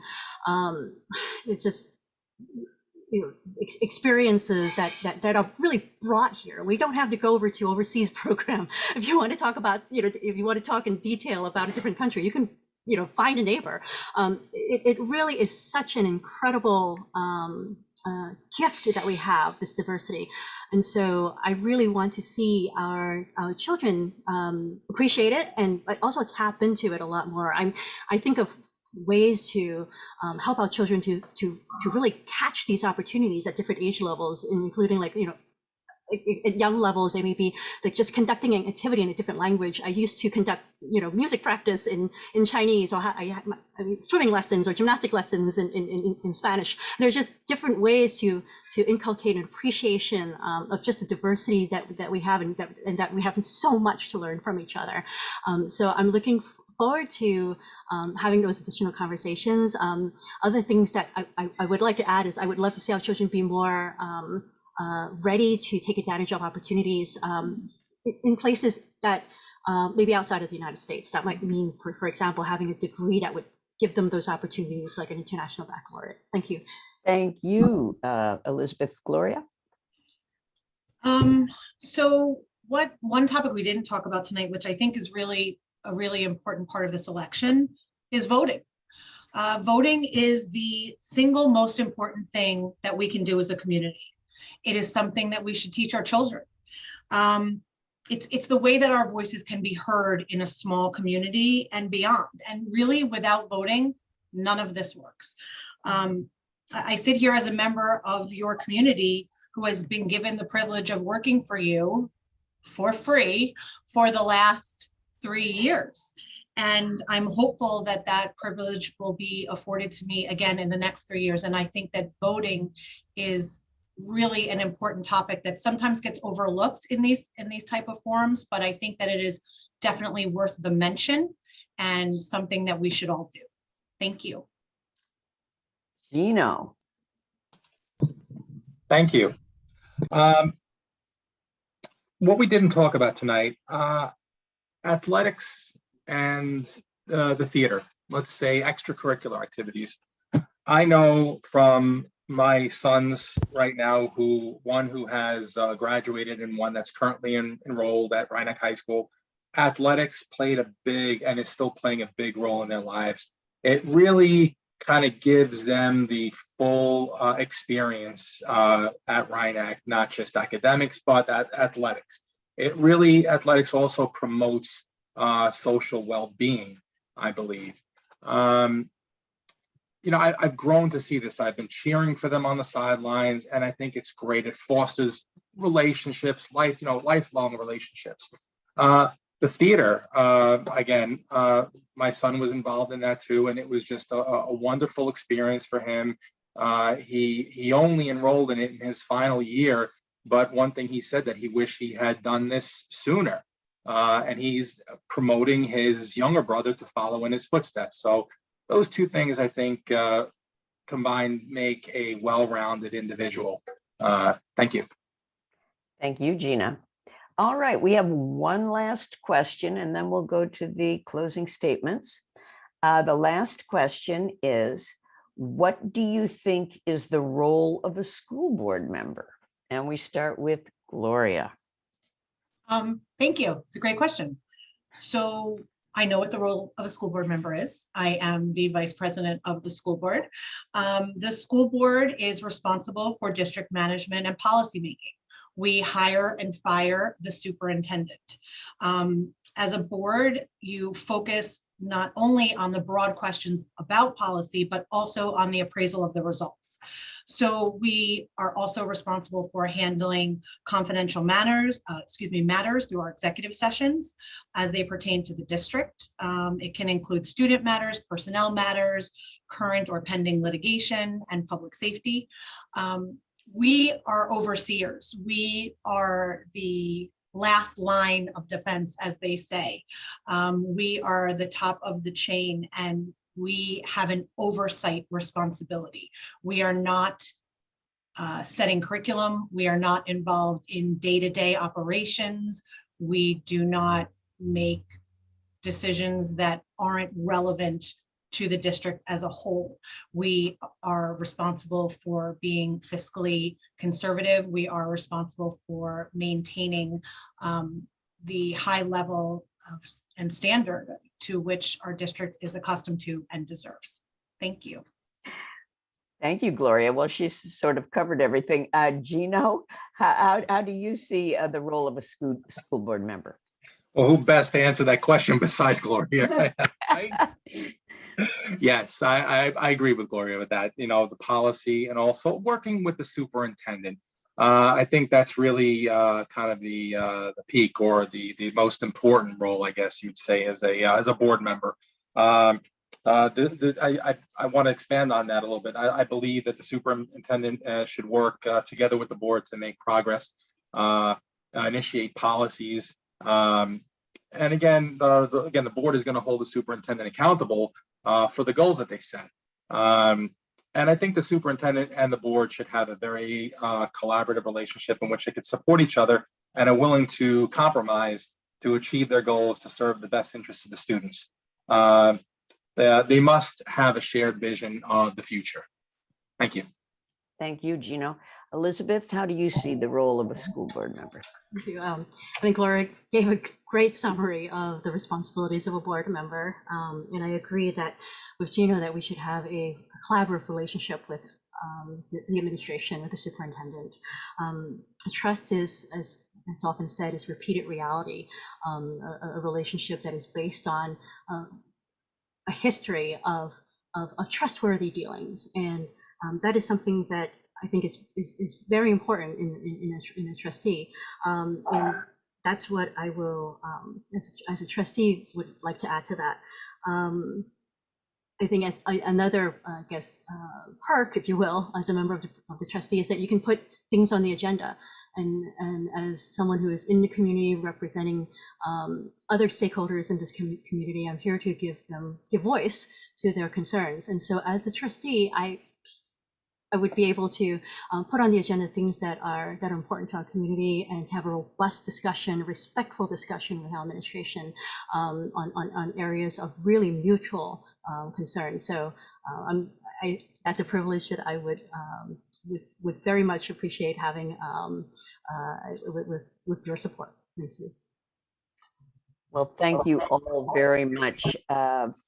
experiences that are really brought here. We don't have to go over to overseas program. If you want to talk about, if you want to talk in detail about a different country, you can, find a neighbor. It really is such an incredible gift that we have, this diversity. And so I really want to see our children appreciate it and also tap into it a lot more. I think of ways to help our children to really catch these opportunities at different age levels, including at young levels, they may be like just conducting an activity in a different language. I used to conduct, music practice in Chinese, or swimming lessons or gymnastic lessons in Spanish. There's just different ways to inculcate an appreciation of just the diversity that we have, and that we have so much to learn from each other. So I'm looking forward to having those additional conversations. Other things that I would like to add is I would love to see our children be more ready to take advantage of opportunities in places that maybe outside of the United States. That might mean, for example, having a degree that would give them those opportunities, like an international baccalaureate. Thank you. Thank you, Elizabeth. Gloria? So one topic we didn't talk about tonight, which I think is really a really important part of this election, is voting. Voting is the single most important thing that we can do as a community. It is something that we should teach our children. It's the way that our voices can be heard in a small community and beyond. And really, without voting, none of this works. I sit here as a member of your community who has been given the privilege of working for you for free for the last 3 years. And I'm hopeful that that privilege will be afforded to me again in the next 3 years. And I think that voting is really an important topic that sometimes gets overlooked in these type of forums, but I think that it is definitely worth the mention and something that we should all do. Thank you. Gino. Thank you. What we didn't talk about tonight, athletics and the theater, let's say extracurricular activities. I know from my sons right now, one who has graduated and one that's currently enrolled at Rhinebeck High School, athletics played a big and is still playing a big role in their lives. It really kind of gives them the full experience at Rhinebeck, not just academics, but athletics. Athletics also promotes social well-being, I believe. I've grown to see this. I've been cheering for them on the sidelines, and I think it's great. It fosters relationships, lifelong relationships. The theater, again, my son was involved in that too, and it was just a wonderful experience for him. He only enrolled in it in his final year, but one thing he said that he wished he had done this sooner. And he's promoting his younger brother to follow in his footsteps. So those two things, I think, combined make a well-rounded individual. Thank you. Thank you, Gina. All right, we have one last question and then we'll go to the closing statements. The last question is, what do you think is the role of a school board member? And we start with Gloria. Thank you. It's a great question. So I know what the role of a school board member is. I am the vice president of the school board. The school board is responsible for district management and policy making. We hire and fire the superintendent. As a board, you focus not only on the broad questions about policy, but also on the appraisal of the results. So we are also responsible for handling confidential matters through our executive sessions as they pertain to the district. It can include student matters, personnel matters, current or pending litigation, and public safety. We are overseers. We are the last line of defense, as they say. We are the top of the chain and we have an oversight responsibility. We are not setting curriculum. We are not involved in day-to-day operations. We do not make decisions that aren't relevant to the district as a whole. We are responsible for being fiscally conservative. We are responsible for maintaining the high level of and standard to which our district is accustomed to and deserves. Thank you. Thank you, Gloria. Well, she's sort of covered everything. Gino, how do you see the role of a school board member? Well, who best to answer that question besides Gloria? Yes, I agree with Gloria with that. You know, the policy and also working with the superintendent. I think that's really kind of the peak or the most important role, I guess you'd say, as a board member. I want to expand on that a little bit. I believe that the superintendent should work together with the board to make progress, initiate policies. And again, the board is going to hold the superintendent accountable for the goals that they set. And I think the superintendent and the board should have a very collaborative relationship in which they could support each other and are willing to compromise to achieve their goals to serve the best interests of the students. They must have a shared vision of the future. Thank you. Thank you, Gino. Elizabeth, how do you see the role of a school board member? Thank you. I think Laura gave a great summary of the responsibilities of a board member. And I agree that with Gino that we should have a collaborative relationship with the administration, with the superintendent. Trust is, as it's often said, is repeated reality, a relationship that is based on a history of trustworthy dealings. And that is something that I think is very important in a trustee. And that's what I will, as a trustee, would like to add to that. I think as another, perk, if you will, as a member of the trustee, is that you can put things on the agenda. And as someone who is in the community representing other stakeholders in this community, I'm here to give voice to their concerns. And so as a trustee, I would be able to put on the agenda things that are important to our community and to have a robust discussion, respectful discussion with our administration on areas of really mutual concern. So that's a privilege that I would very much appreciate having with your support. Thank you. Well, thank you all very much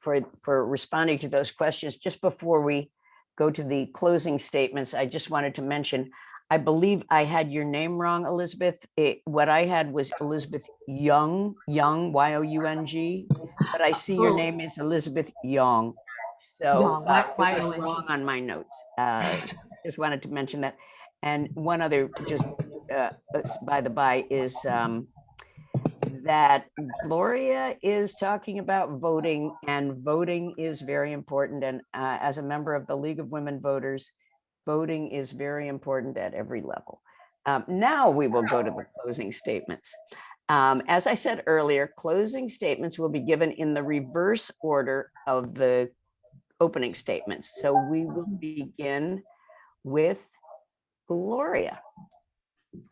for responding to those questions. Just before we go to the closing statements, I just wanted to mention, I believe I had your name wrong, Elizabeth. What I had was Elizabeth Young, Y-O-U-N-G, but I see your name is Elizabeth Young. So it was wrong on my notes. Just wanted to mention that. And one other, just by the by, is that Gloria is talking about voting, and voting is very important. And as a member of the League of Women Voters, voting is very important at every level. Now we will go to the closing statements. As I said earlier, closing statements will be given in the reverse order of the opening statements. So we will begin with Gloria.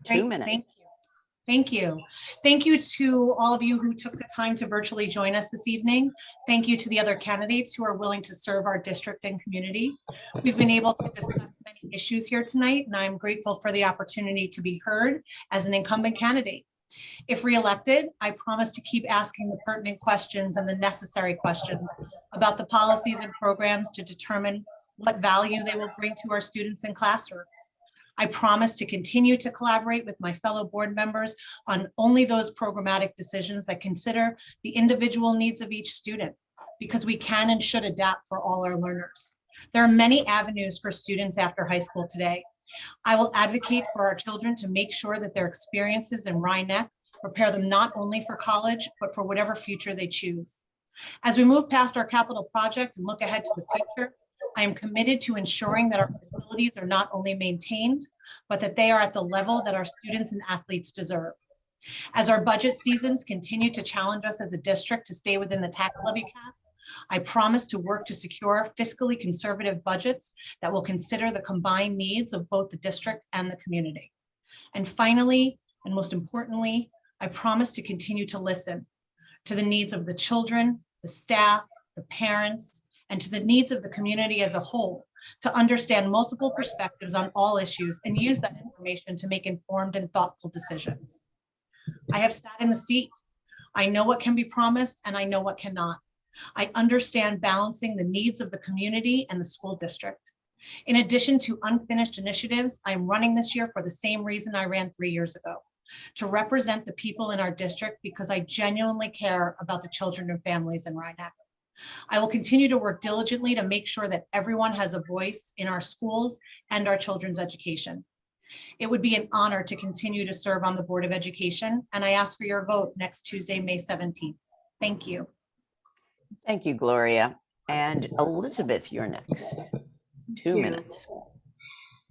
2 Great, minutes. thank you. Thank you. Thank you to all of you who took the time to virtually join us this evening. Thank you to the other candidates who are willing to serve our district and community. We've been able to discuss many issues here tonight, and I'm grateful for the opportunity to be heard as an incumbent candidate. If reelected, I promise to keep asking the pertinent questions and the necessary questions about the policies and programs to determine what value they will bring to our students and classrooms. I promise to continue to collaborate with my fellow board members on only those programmatic decisions that consider the individual needs of each student, because we can and should adapt for all our learners. There are many avenues for students after high school today. I will advocate for our children to make sure that their experiences in Rhinebeck prepare them not only for college, but for whatever future they choose. As we move past our capital project and look ahead to the future, I am committed to ensuring that our facilities are not only maintained, but that they are at the level that our students and athletes deserve. As our budget seasons continue to challenge us as a district to stay within the tax levy cap, I promise to work to secure fiscally conservative budgets that will consider the combined needs of both the district and the community. And finally, and most importantly, I promise to continue to listen to the needs of the children, the staff, the parents, and to the needs of the community as a whole, to understand multiple perspectives on all issues and use that information to make informed and thoughtful decisions. I have sat in the seat. I know what can be promised and I know what cannot. I understand balancing the needs of the community and the school district. In addition to unfinished initiatives, I'm running this year for the same reason I ran 3 years ago, to represent the people in our district because I genuinely care about the children and families in Rhinebeck. I will continue to work diligently to make sure that everyone has a voice in our schools and our children's education. It would be an honor to continue to serve on the Board of Education, and I ask for your vote next Tuesday, May 17th. Thank you. Thank you, Gloria. And Elizabeth, you're next. 2 minutes.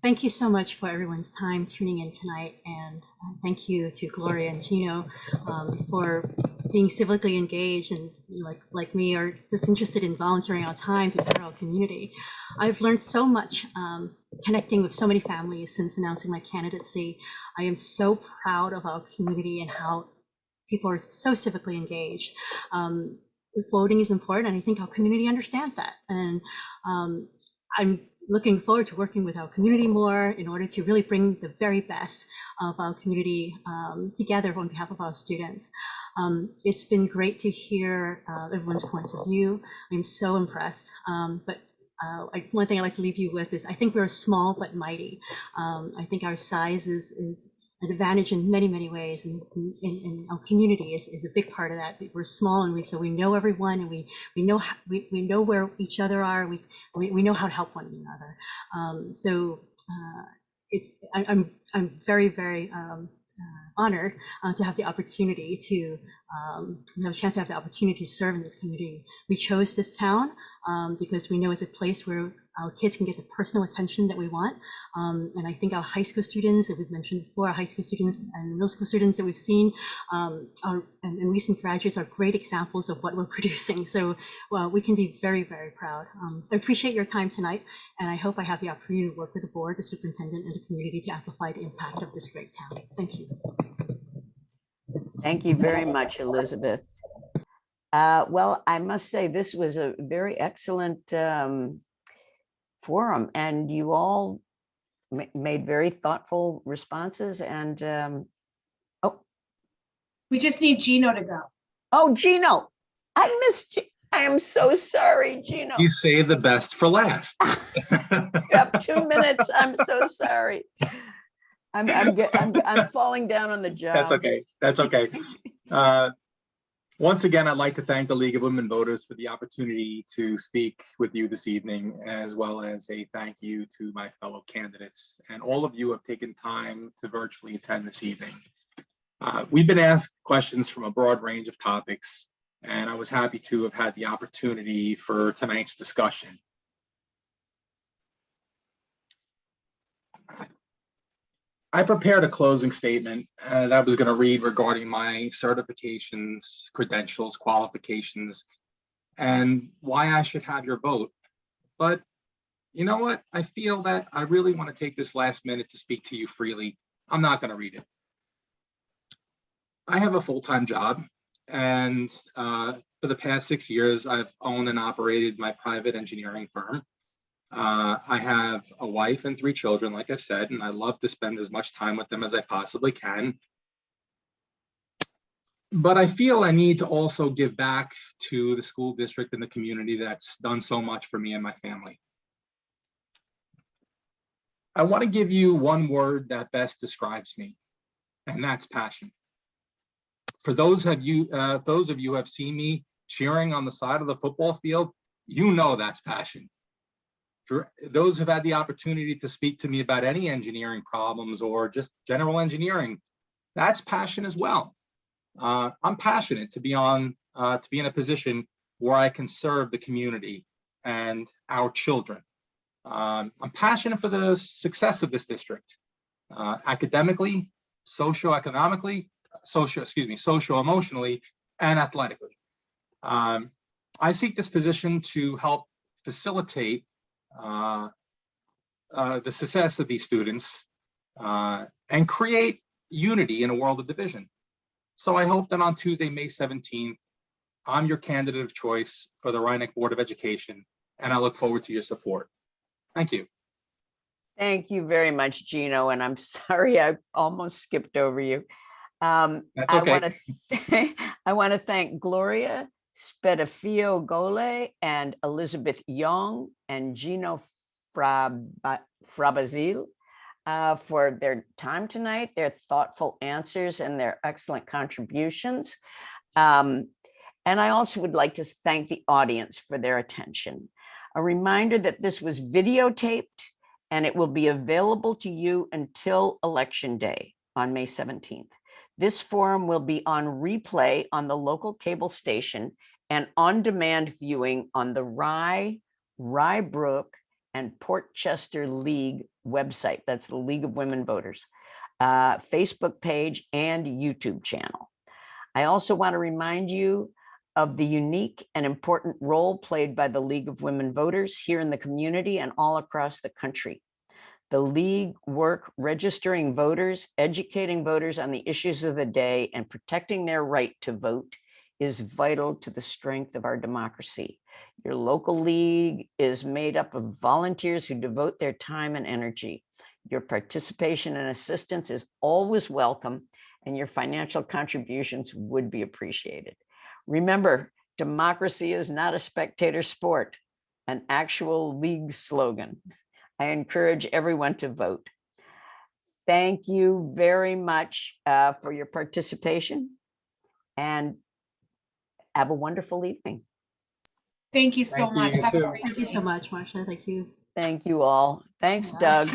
Thank you so much for everyone's time tuning in tonight, and thank you to Gloria and Gino for being civically engaged and like me are just interested in volunteering our time to serve our community. I've learned so much connecting with so many families since announcing my candidacy. I am so proud of our community and how people are so civically engaged. Voting is important, and I think our community understands that. And I'm looking forward to working with our community more in order to really bring the very best of our community together on behalf of our students. It's been great to hear everyone's points of view. I'm so impressed. But one thing I'd like to leave you with is I think we're small but mighty. I think our size is an advantage in many, many ways, and our community is a big part of that. We're small, and so we know everyone, and we know where each other are. We know how to help one another. I'm very, very honored to have the opportunity to have a chance to have the opportunity to serve in this community. We chose this town because we know it's a place where our kids can get the personal attention that we want. And I think our high school students, that we've mentioned before, our high school students and middle school students that we've seen, and recent graduates are great examples of what we're producing. So we can be very, very proud. I appreciate your time tonight, and I hope I have the opportunity to work with the board, the superintendent, and the community to amplify the impact of this great town. Thank you. Thank you very much, Elizabeth. Well, I must say this was a very excellent forum, and you all made very thoughtful responses. And We just need Gino to go. oh, Gino, I missed you. I am so sorry, Gino. You saved the best for last. You have 2 minutes. I'm so sorry. I'm falling down on the job. That's okay. That's okay. Once again, I'd like to thank the League of Women Voters for the opportunity to speak with you this evening, as well as a thank you to my fellow candidates and all of you who have taken time to virtually attend this evening. We've been asked questions from a broad range of topics, and I was happy to have had the opportunity for tonight's discussion. I prepared a closing statement that I was going to read regarding my certifications, credentials, qualifications, and why I should have your vote. But you know what? I feel that I really want to take this last minute to speak to you freely. I'm not going to read it. I have a full-time job, and for the past 6 years, I've owned and operated my private engineering firm. I have a wife and 3 children, like I've said, and I love to spend as much time with them as I possibly can. But I feel I need to also give back to the school district and the community that's done so much for me and my family. I want to give you one word that best describes me, and that's passion. For those of you who have seen me cheering on the side of the football field, you know that's passion. For those who've had the opportunity to speak to me about any engineering problems or just general engineering, that's passion as well. I'm passionate to be in a position where I can serve the community and our children. I'm passionate for the success of this district, academically, socio-emotionally, and athletically. I seek this position to help facilitate the success of these students and create unity in a world of division. So I hope that on Tuesday, May 17th, I'm your candidate of choice for the Rhinebeck Board of Education, and I look forward to your support. Thank you. Thank you very much, Gino, and I'm sorry I almost skipped over you. That's okay. I want to thank Gloria Spedafio-Gole and Elizabeth Young and Gino Frabazil for their time tonight, their thoughtful answers, and their excellent contributions. And I also would like to thank the audience for their attention. A reminder that this was videotaped and it will be available to you until Election Day on May 17th. This forum will be on replay on the local cable station and on-demand viewing on the Rye, Rye Brook, and Portchester League website. That's the League of Women Voters, Facebook page and YouTube channel. I also want to remind you of the unique and important role played by the League of Women Voters here in the community and all across the country. The League work registering voters, educating voters on the issues of the day, and protecting their right to vote is vital to the strength of our democracy. Your local league is made up of volunteers who devote their time and energy. Your participation and assistance is always welcome, and your financial contributions would be appreciated. Remember, democracy is not a spectator sport, an actual league slogan. I encourage everyone to vote. Thank you very much for your participation, and have a wonderful evening. Thank you so Thank you, much. you Have a too. great Thank you so evening. much, Marcia. Thank you. Thank you all. Thanks, Doug.